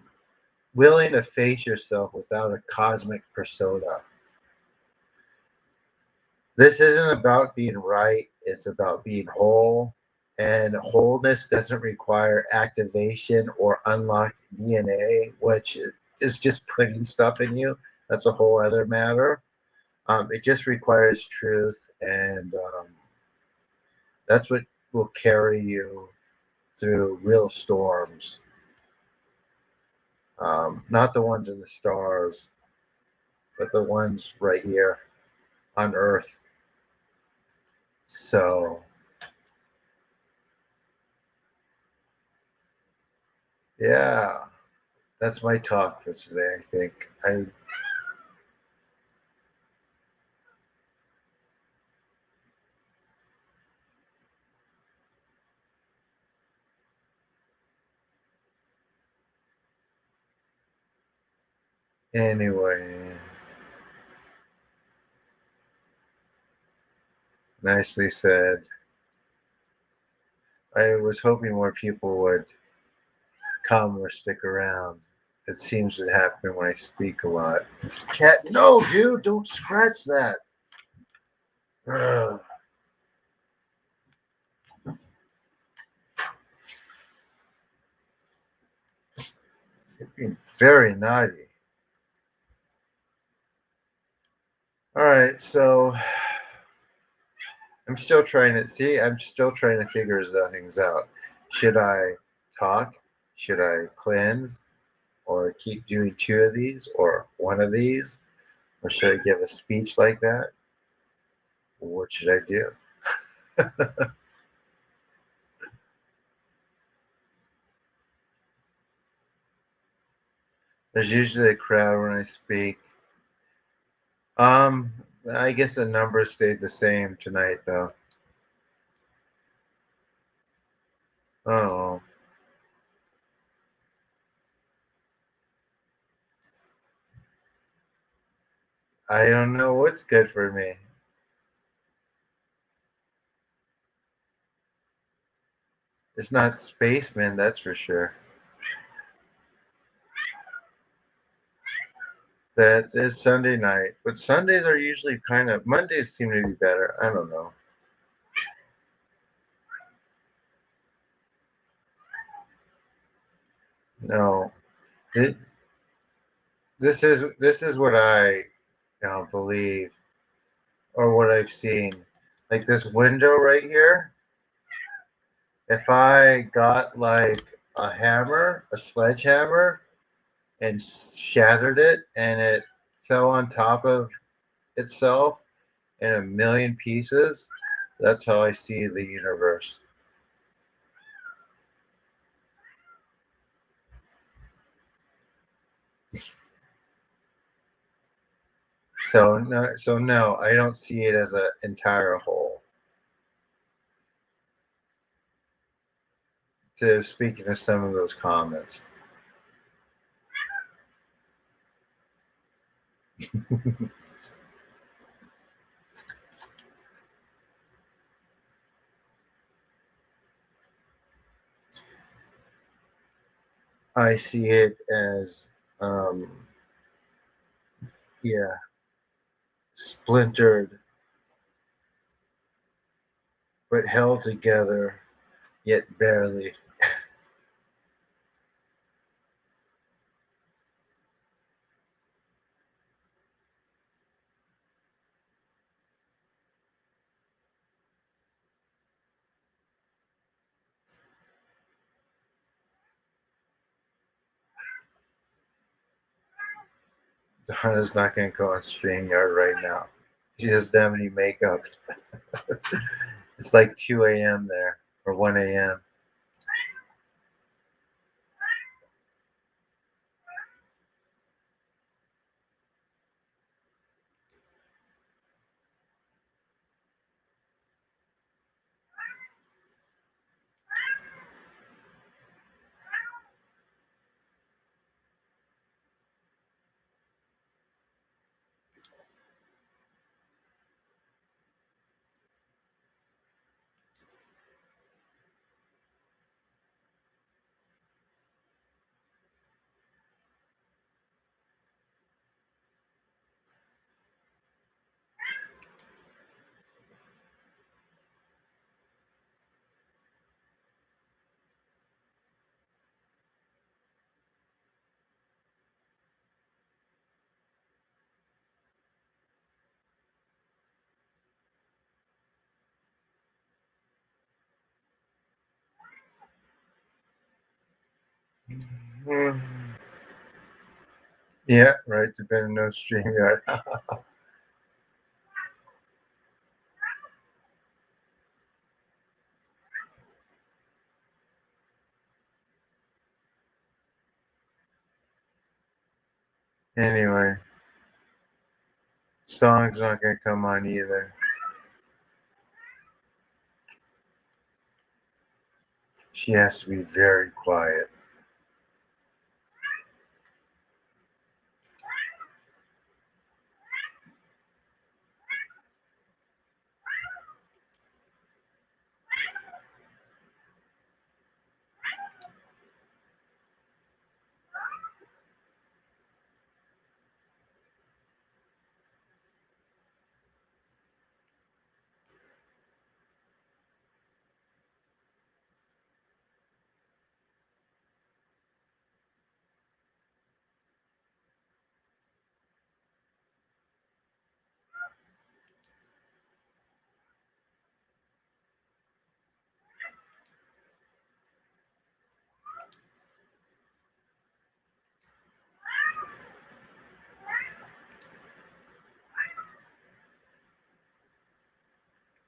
willing to face yourself without a cosmic persona. This isn't about being right, it's about being whole. And wholeness doesn't require activation or unlocked DNA, which is just putting stuff in you. That's a whole other matter. It just requires truth, and that's what will carry you through real storms, not the ones in the stars, but the ones right here on Earth. So, yeah, that's my talk for today, I think. Anyway, nicely said. I was hoping more people would come or stick around. It seems to happen when I speak a lot. Cat, no, dude, don't scratch that. Ugh, you're being very naughty. All right, so I'm still trying to figure things out. Should I talk? Should I cleanse? Or keep doing two of these or one of these? Or should I give a speech like that? What should I do? There's usually a crowd when I speak. Um, I guess the number stayed the same tonight, though. Oh, I don't know what's good for me. It's not spaceman, that's for sure. That is Sunday night, but Sundays are usually kind of Mondays seem to be better. I don't know. No, it, this is what I believe or what I've seen. Like this window right here. If I got like a hammer, a sledgehammer, and shattered it, and it fell on top of itself in a million pieces, that's how I see the universe. So no, I don't see it as an entire whole. To speaking of some of those comments, I see it as, yeah, splintered but held together, yet barely. Donna's not going to go on StreamYard right now. She doesn't have any makeup. It's like 2 a.m. there, or 1 a.m. Mm. Yeah, right. Depending no StreamYard. Anyway, song's not going to come on either. She has to be very quiet.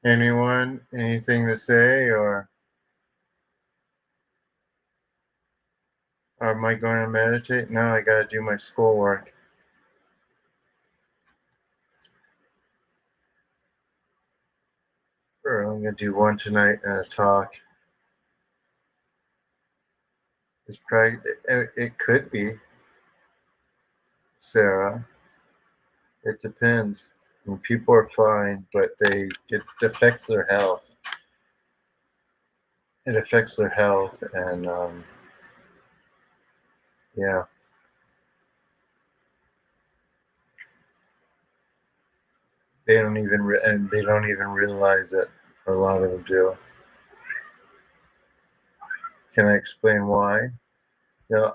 Anyone? Anything to say? Or Am I going to meditate? No, I got to do my schoolwork. Or I'm going to do one tonight and a talk. It's probably, it could be, Sarah. It depends. I mean, people are fine, but it affects their health. It affects their health, and yeah, and they don't even realize it. A lot of them do. Can I explain why?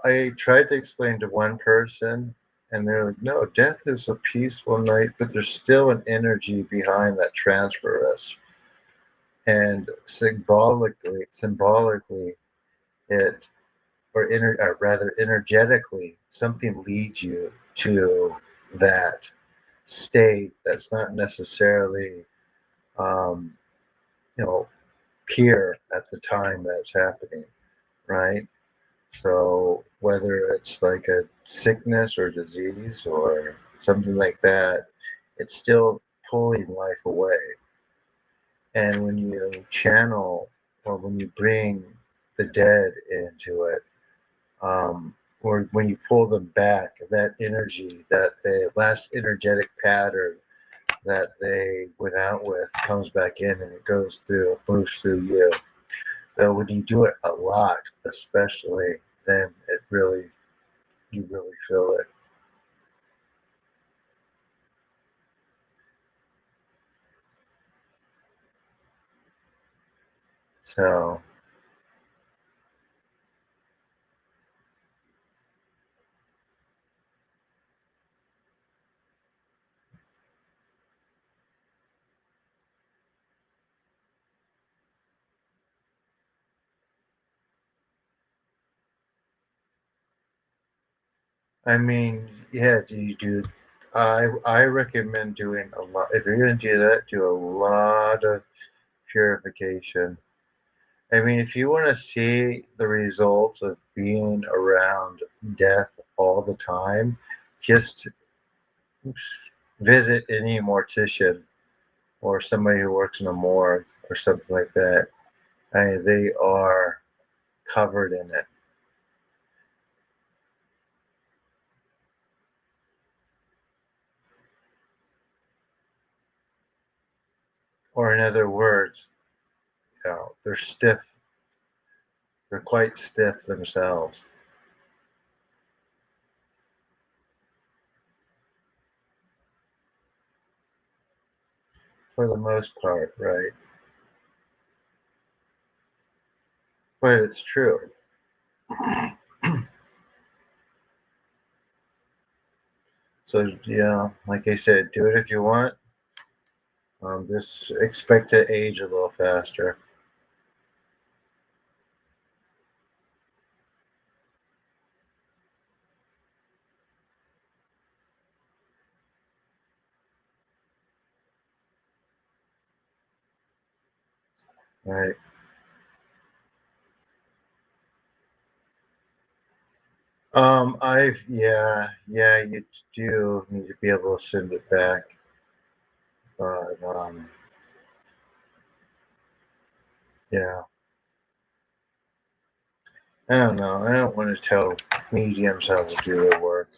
I tried to explain to one person, and they're like, "No, death is a peaceful night, but there's still an energy behind that transfer us, and symbolically, it or rather energetically, something leads you to that state that's not necessarily, um, you know, pure at the time that's happening, right? So whether it's like a sickness or disease or something like that, it's still pulling life away. And when you channel or when you bring the dead into it, or when you pull them back, that energy, that the last energetic pattern that they went out with comes back in and it goes through, moves through you. So when you do it a lot, especially, then you really feel it. So, I mean, yeah, do you do? I recommend doing a lot. If you're gonna do that, do a lot of purification. I mean, if you want to see the results of being around death all the time, just visit any mortician or somebody who works in a morgue or something like that. I mean, they are covered in it. Or in other words, they're stiff. They're quite stiff themselves for the most part, right? But it's true. So yeah, like I said, do it if you want. Just expect to age a little faster. Right. You do need to be able to send it back, but yeah, I don't know. I don't want to tell mediums how to do their work.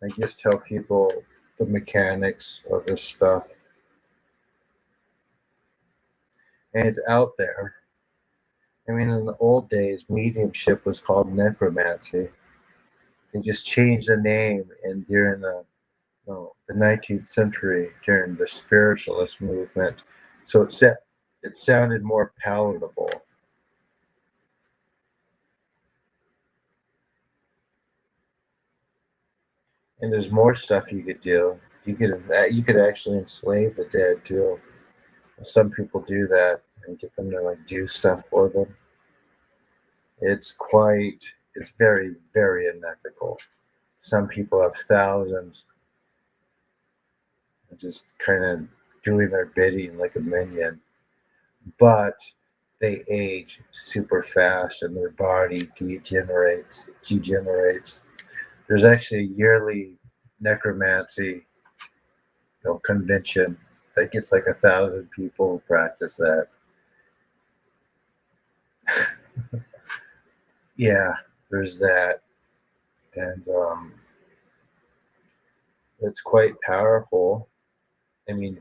I just tell people the mechanics of this stuff, and it's out there. I mean, in the old days, mediumship was called necromancy. They just changed the name, and during the 19th century, during the spiritualist movement, so it sounded more palatable. And there's more stuff you could do. You could actually enslave the dead too. Some people do that and get them to like do stuff for them. It's very, very unethical. Some people have thousands just kind of doing their bidding like a minion. But they age super fast and their body degenerates. There's actually a yearly necromancy, convention that gets like 1,000 people who practice that. Yeah, there's that, and it's quite powerful. I mean,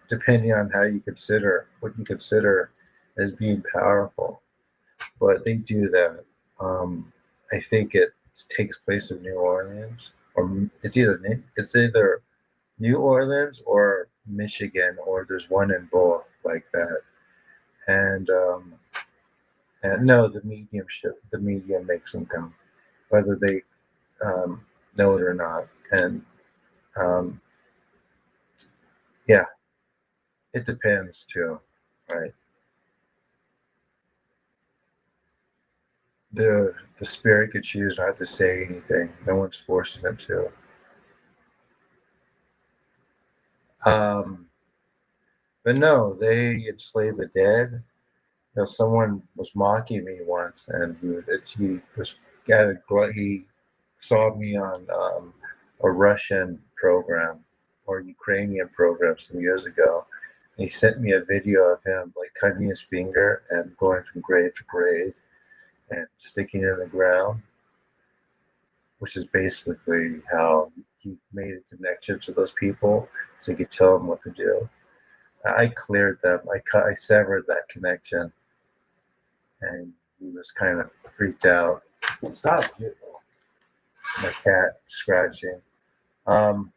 depending on how you consider what you consider as being powerful, but they do that. I think it takes place in New Orleans, or it's either New Orleans or Michigan, or there's one in both like that. And no, the medium makes them come, whether they know it or not. And um, yeah, it depends too, right? The spirit could choose not to say anything. No one's forcing it to. Um, but no, they enslave the dead. Someone was mocking me once, and he was he saw me on a Russian program or Ukrainian program some years ago. He sent me a video of him like cutting his finger and going from grave to grave and sticking in the ground, which is basically how he made a connection to those people so he could tell them what to do. I cleared them. I severed that connection, and he was kind of freaked out. Stop, my cat scratching. Um,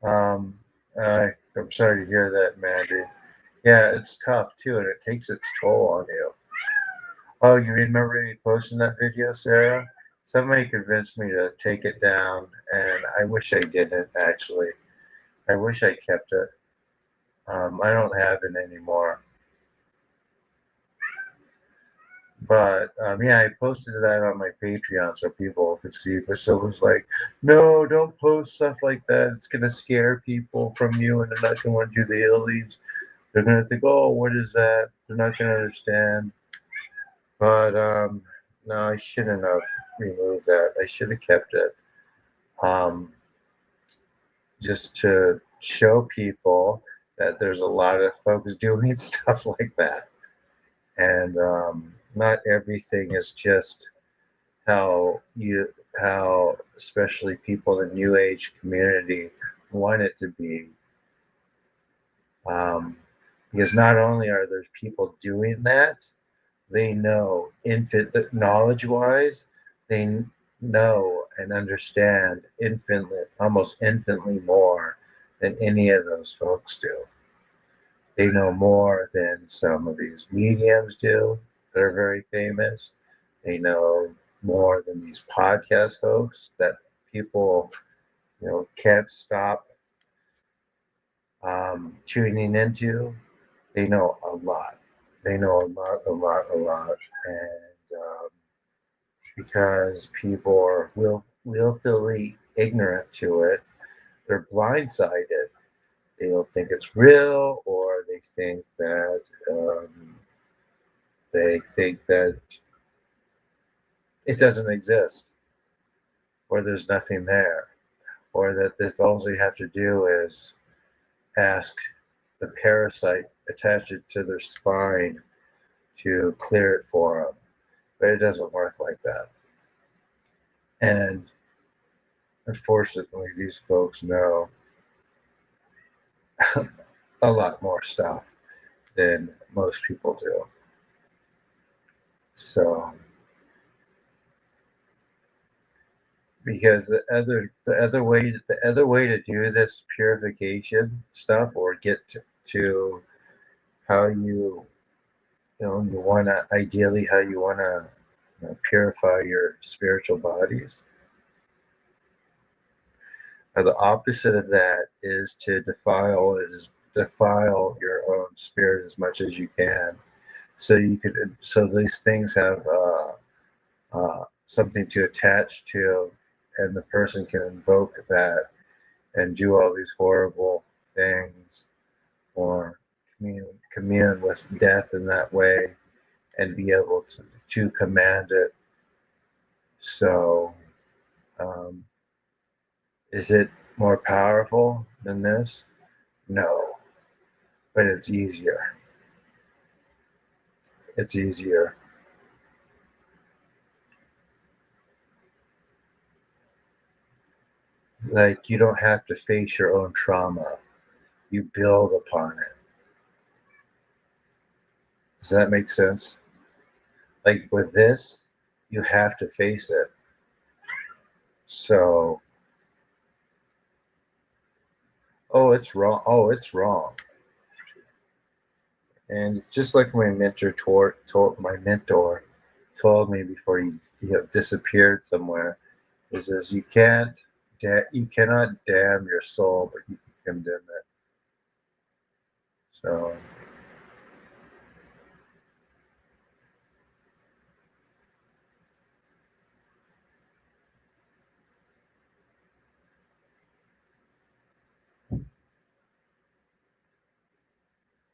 um, I'm sorry to hear that, Mandy. Yeah, it's tough too, and it takes its toll on you. Oh, you remember me posting that video, Sarah? Somebody convinced me to take it down, and I wish I didn't, actually. I wish I kept it. I don't have it anymore. But yeah, I posted that on my Patreon so people could see. But someone's like, no, don't post stuff like that. It's going to scare people from you, and they're not going to want to do the healings. They're going to think, oh, what is that? They're not going to understand. But no, I shouldn't have removed that. I should have kept it. Um, just to show people that there's a lot of folks doing stuff like that. And not everything is just how especially people in the new age community want it to be. Because not only are there people doing that, they know knowledge wise, they know and understand almost infinitely more than any of those folks do. They know more than some of these mediums do that are very famous. They know more than these podcast hosts that people, can't stop tuning into. They know a lot. They know a lot, and because people are willfully ignorant to it, they're blindsided. They don't think it's real, or they think that it doesn't exist, or there's nothing there, or that this all you have to do is ask the parasite attach it to their spine to clear it for them. But it doesn't work like that. And unfortunately, these folks know a lot more stuff than most people do. So, because the other way to do this purification stuff, or get to how you want to, ideally how you want to, purify your spiritual bodies. The opposite of that is to defile your own spirit as much as you can, so these things have something to attach to, and the person can invoke that and do all these horrible things commune with death in that way and be able to command it. So, um, is it more powerful than this? No, but it's easier. It's easier. Like, you don't have to face your own trauma, you build upon it. Does that make sense? Like with this, you have to face it. So, oh, it's wrong. Oh, it's wrong. And it's just like my mentor told me before he disappeared somewhere. He says you cannot damn your soul, but you can condemn it. So,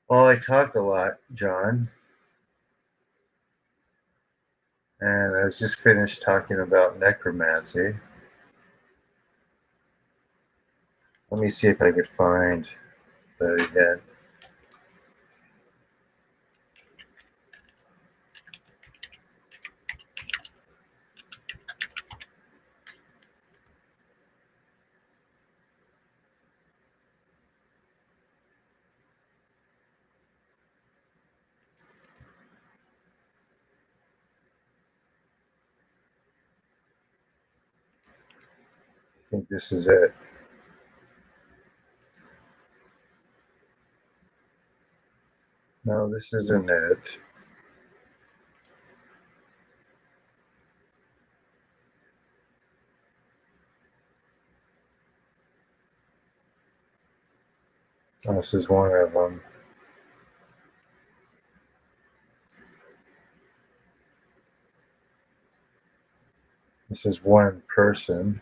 well, I talked a lot, John, and I was just finished talking about necromancy. Let me see if I could find that again. I think this is it. No, this isn't it. Oh, this is one of them. This is one person.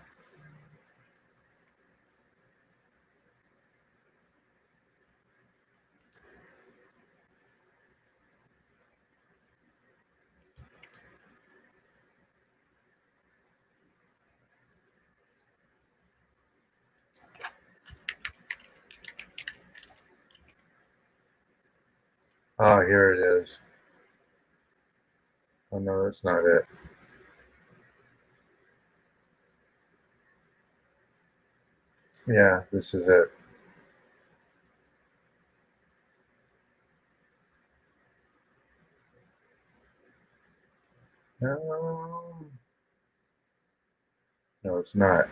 Oh, here it is. Oh, no, that's not it. Yeah, this is it. No, no, it's not.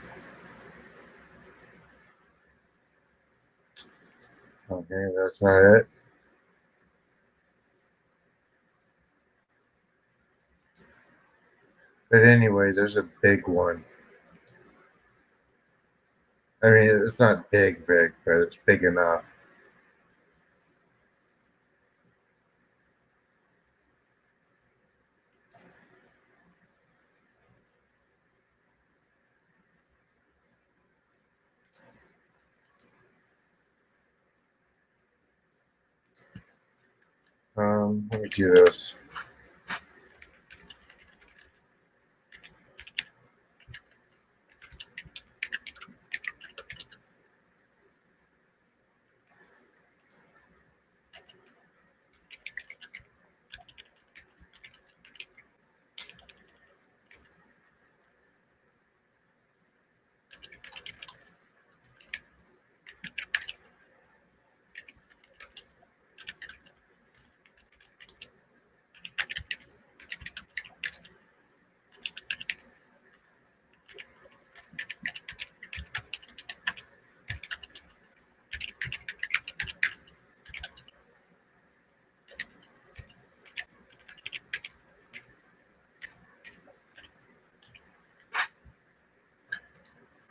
Okay, that's not it. But anyways, there's a big one. I mean, it's not big, big, but it's big enough. Let me do this.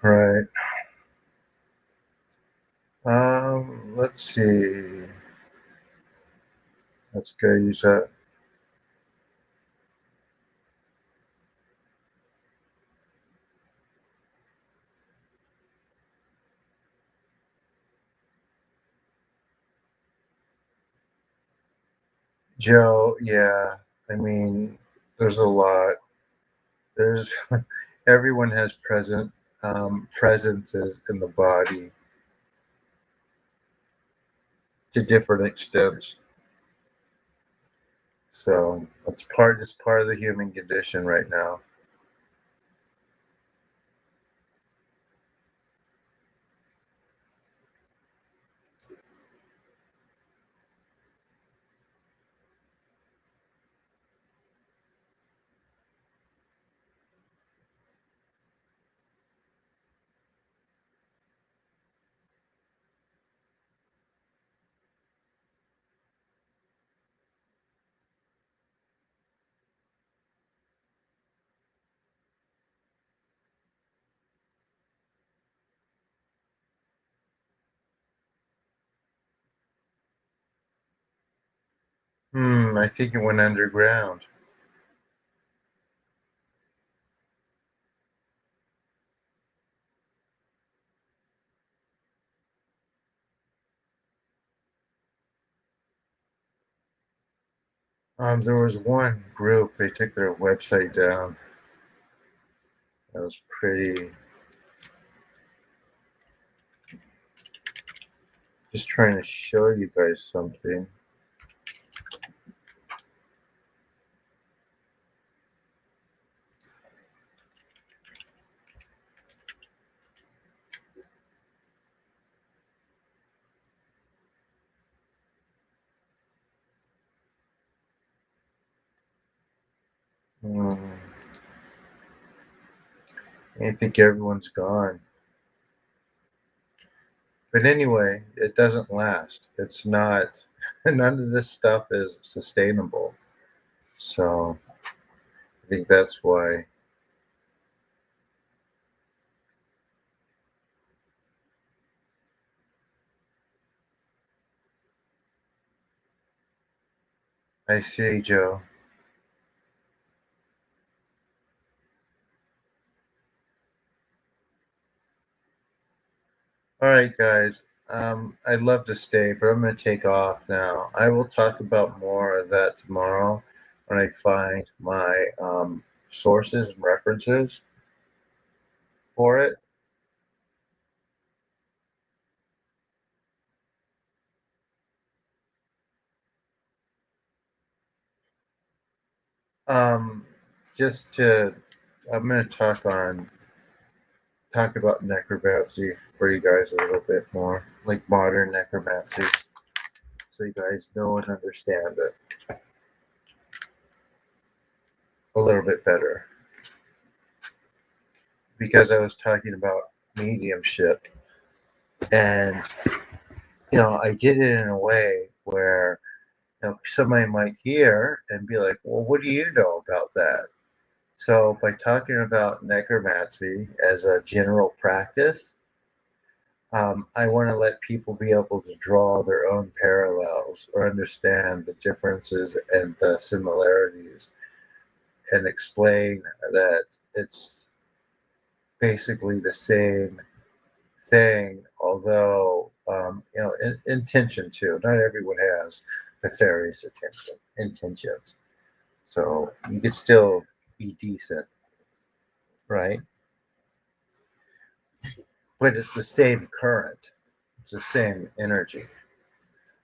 All right. Let's see. Let's go use that. Joe, yeah. I mean, there's a lot. There's everyone has presences in the body to different extents. So it's part of the human condition right now. I think it went underground. There was one group, they took their website down. That was pretty. Just trying to show you guys something. Hmm, I think everyone's gone. But anyway, it doesn't last. It's not, none of this stuff is sustainable. So I think that's why. I see, Joe. All right, guys. I'd love to stay, but I'm going to take off now. I will talk about more of that tomorrow when I find my sources and references for it. Um, just to, I'm going to talk about necromancy for you guys a little bit more, like modern necromancy, so you guys know and understand it a little bit better. Because I was talking about mediumship, and I did it in a way where somebody might hear and be like, "Well, what do you know about that?" So by talking about necromancy as a general practice, I want to let people be able to draw their own parallels or understand the differences and the similarities and explain that it's basically the same thing, although, intention too. Not everyone has nefarious intentions. So you could still be decent, right? But it's the same current, it's the same energy.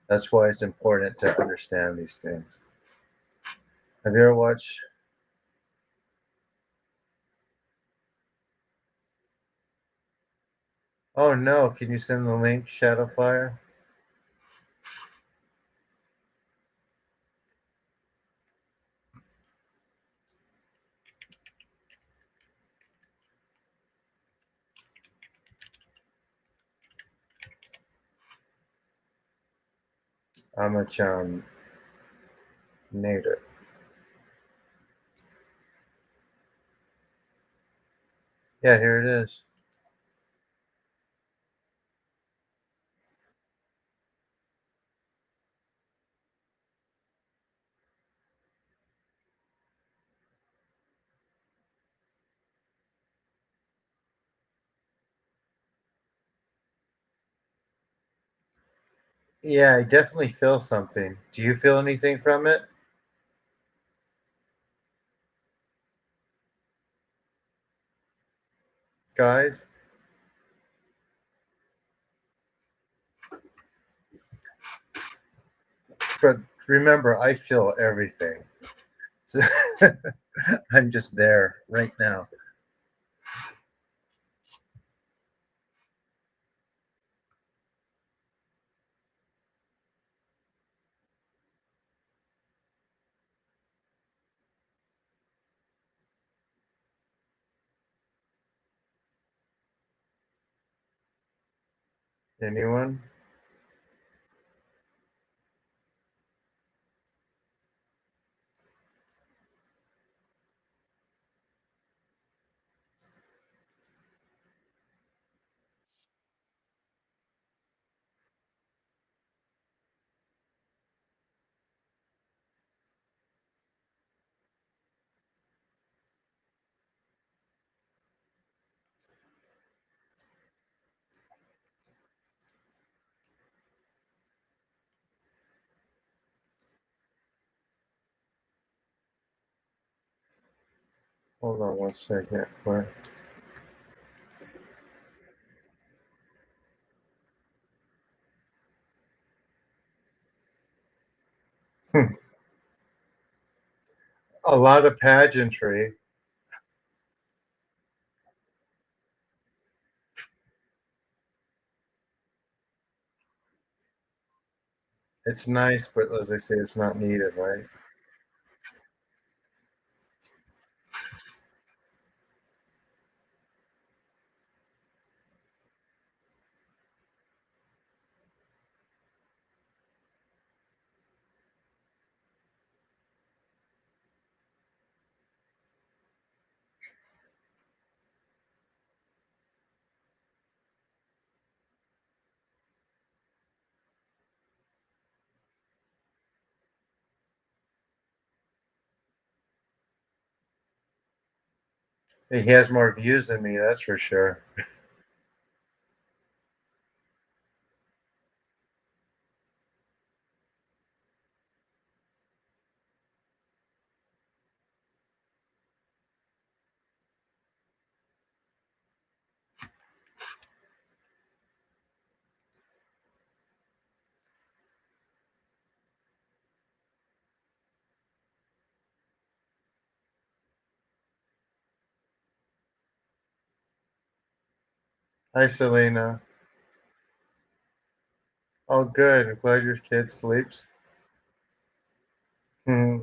That's why it's important to understand these things. Have you ever watched? Oh no, can you send the link, Shadowfire? Amachan made it. Yeah, here it is. Yeah, I definitely feel something. Do you feel anything from it, guys? But remember, I feel everything. So I'm just there right now. Anyone? Hold on one second. What? A lot of pageantry. It's nice, but as I say, it's not needed, right? He has more views than me, that's for sure. Hi, Selena. Oh, good. I'm glad your kid sleeps. Hmm,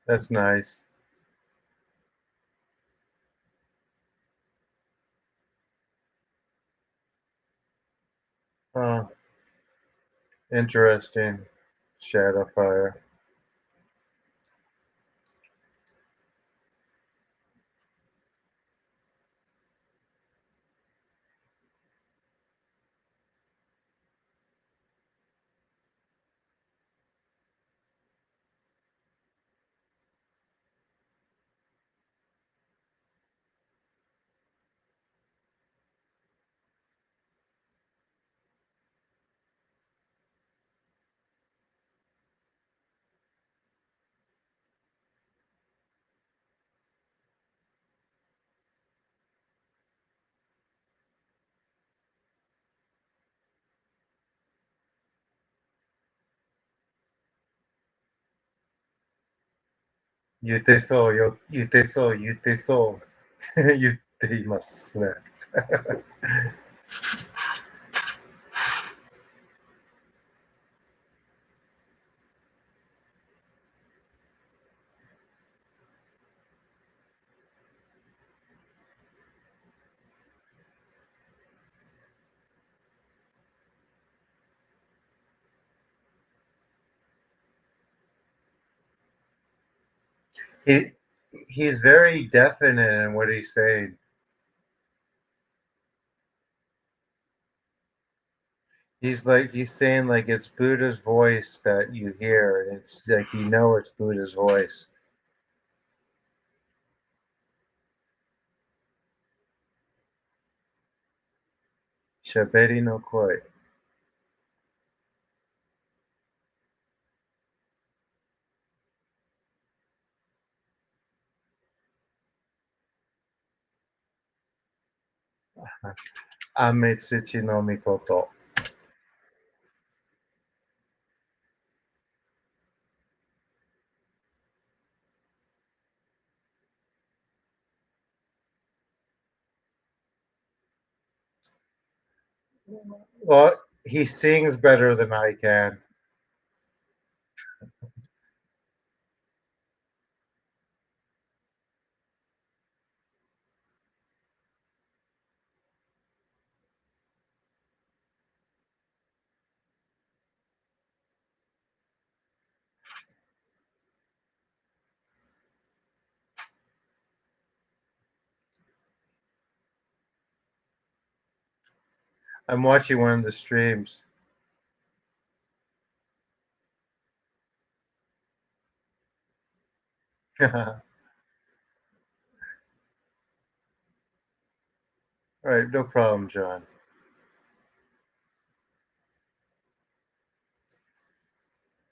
that's nice. Oh, interesting. Shadow fire. Yuteso, 言っていますね。he he's very definite in what he's saying. He's saying like it's Buddha's voice that you hear, and it's like it's Buddha's voice. Shaberi no koi. Ametsuchi no mikoto. Well, he sings better than I can. I'm watching one of the streams. All right, no problem, John.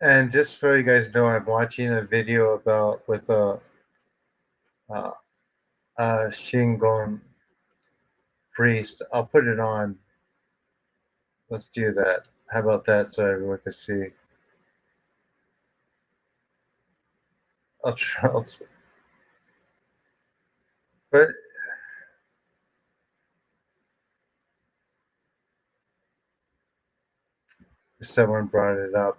And just so you guys know, I'm watching a video about with uh, a Shingon priest. I'll put it on. Let's do that. How about that so everyone can see? I'll try. But someone brought it up.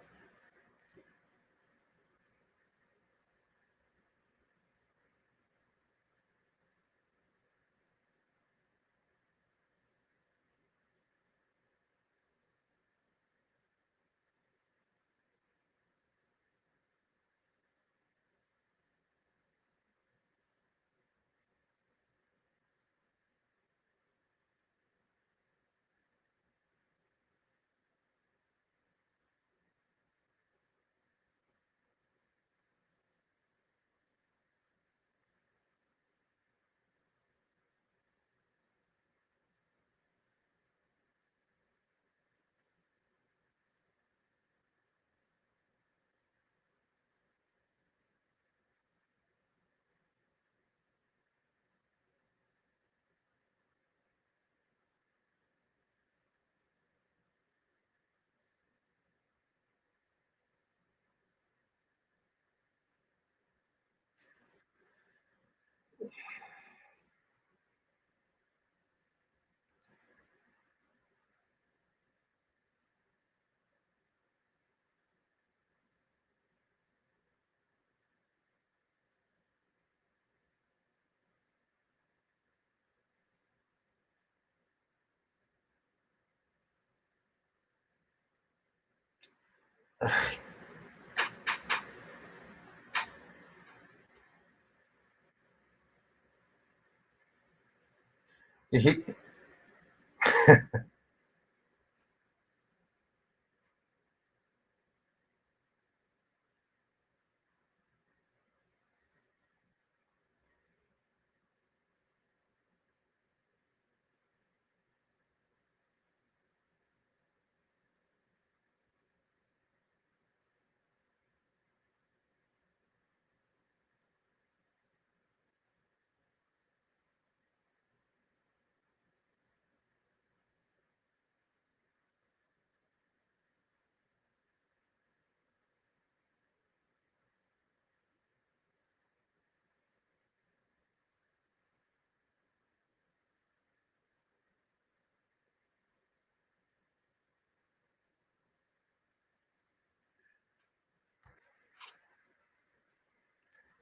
He,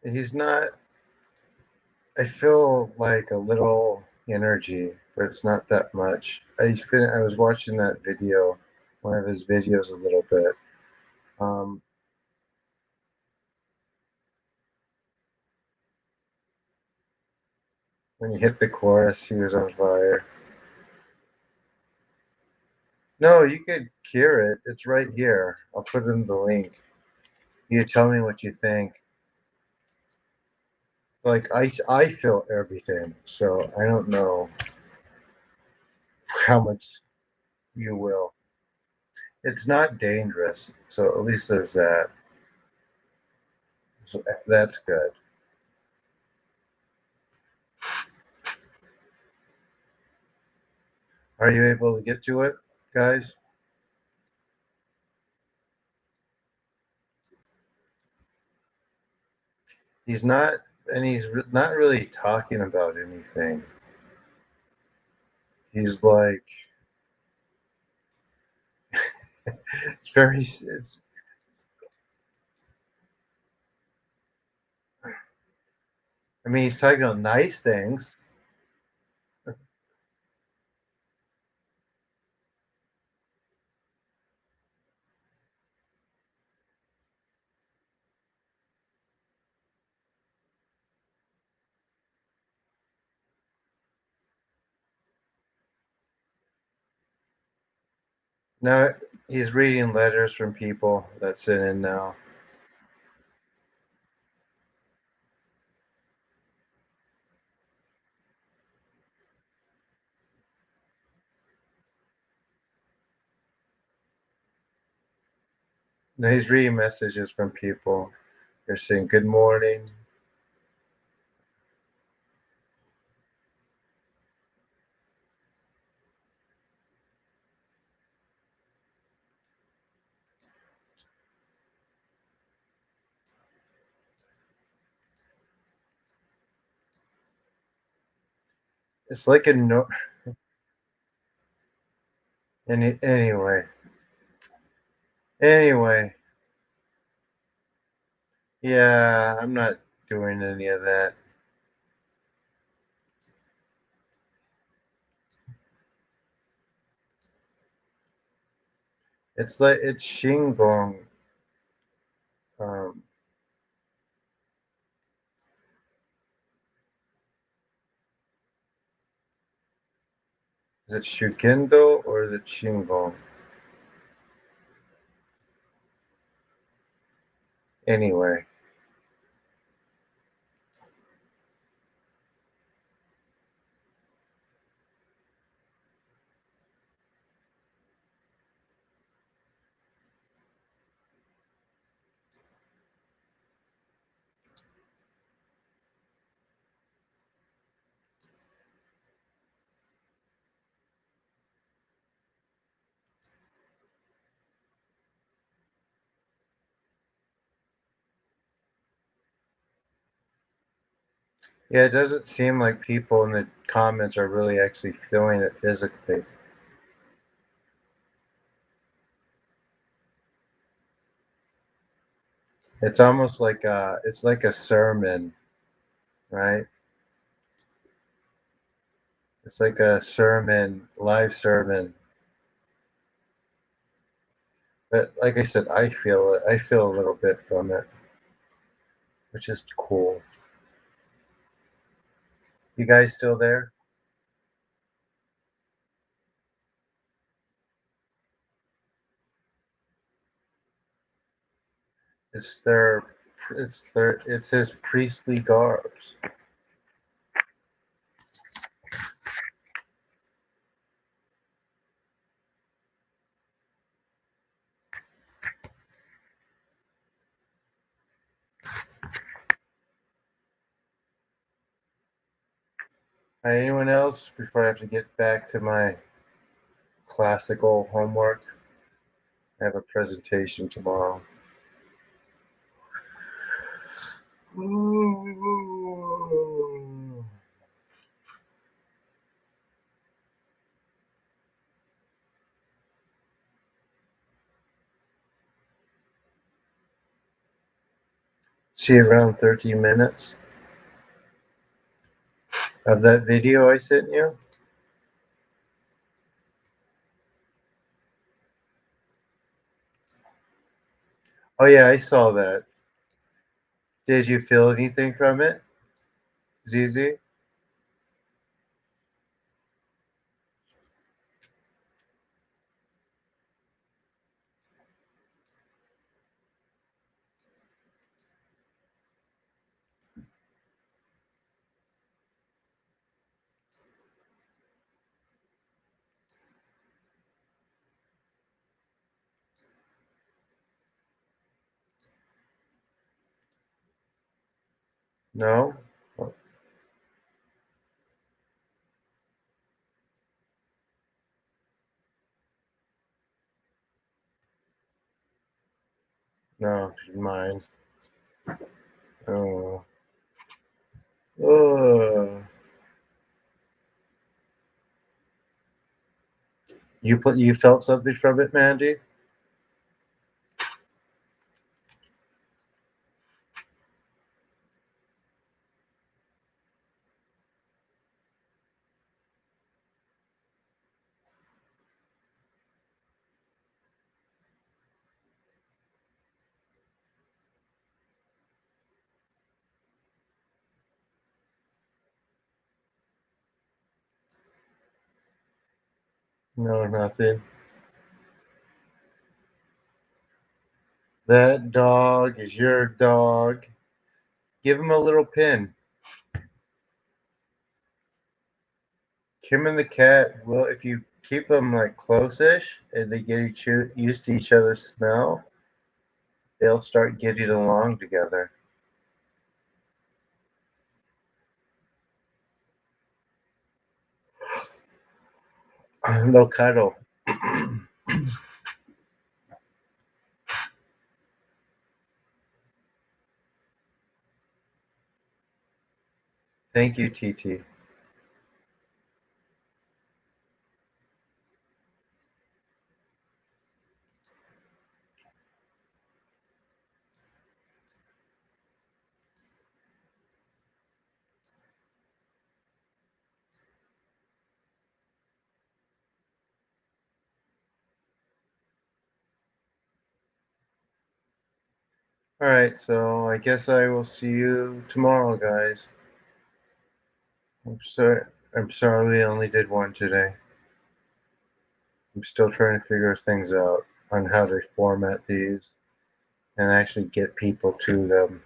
he's not. I feel like a little energy, but it's not that much. I was watching that video, one of his videos, a little bit. Um, when he hit the chorus, he was on fire. No, you could hear it. It's right here. I'll put in the link. You tell me what you think. Like I feel everything, so I don't know how much you will. It's not dangerous, so at least there's that. So that's good. Are you able to get to it, guys? He's not, and not really talking about anything. He's like, it's very, it's, I mean, he's talking about nice things. Now he's reading letters from people that sent in now. Now he's reading messages from people. They're saying good morning. It's like a no. Anyway, anyway, yeah, I'm not doing any of that. It's like it's Shingon. Um, is it Shukendo or is it Shingon? Anyway, yeah, it doesn't seem like people in the comments are really actually feeling it physically. It's almost like it's like a sermon, right? It's like a sermon, live sermon. But like I said, I feel it. I feel a little bit from it, which is cool. You guys still there? It's their, it's his priestly garbs. All right, anyone else before I have to get back to my classical homework? I have a presentation tomorrow. See around 13 minutes of that video I sent you. Oh yeah, I saw that. Did you feel anything from it, ZZ? No? No, she's mine. Oh. Oh. You felt something from it, Mandy? No, nothing. That dog is your dog. Give him a little pin. Kim and the cat, well, if you keep them like close-ish and they get used to each other's smell, they'll start getting along together. They'll cuddle. Thank you, TT. All right, so I guess I will see you tomorrow, guys. I'm sorry. I'm sorry we only did one today. I'm still trying to figure things out on how to format these and actually get people to them.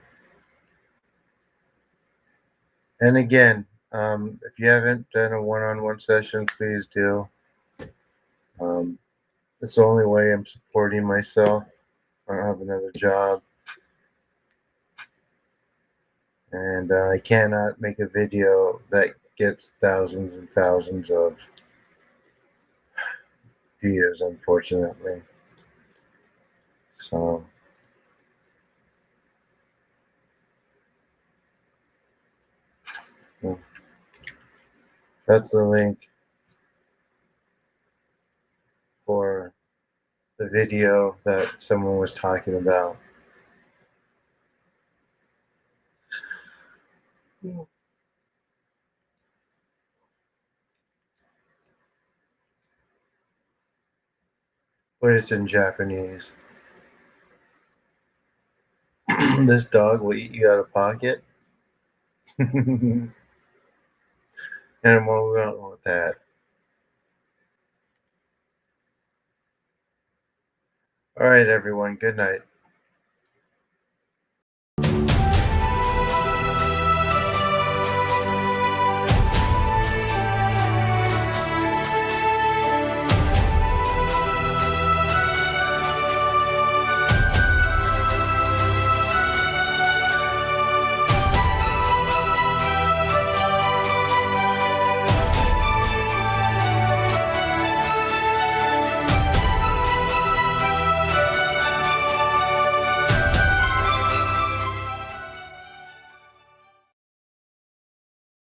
And again, if you haven't done a one-on-one session, please do. Um, it's the only way I'm supporting myself. I don't have another job, and I cannot make a video that gets thousands and thousands of views, unfortunately. So yeah, that's the link for the video that someone was talking about. But it's in Japanese. This dog will eat you out of pocket. And I'm on with that. All right, everyone. Good night.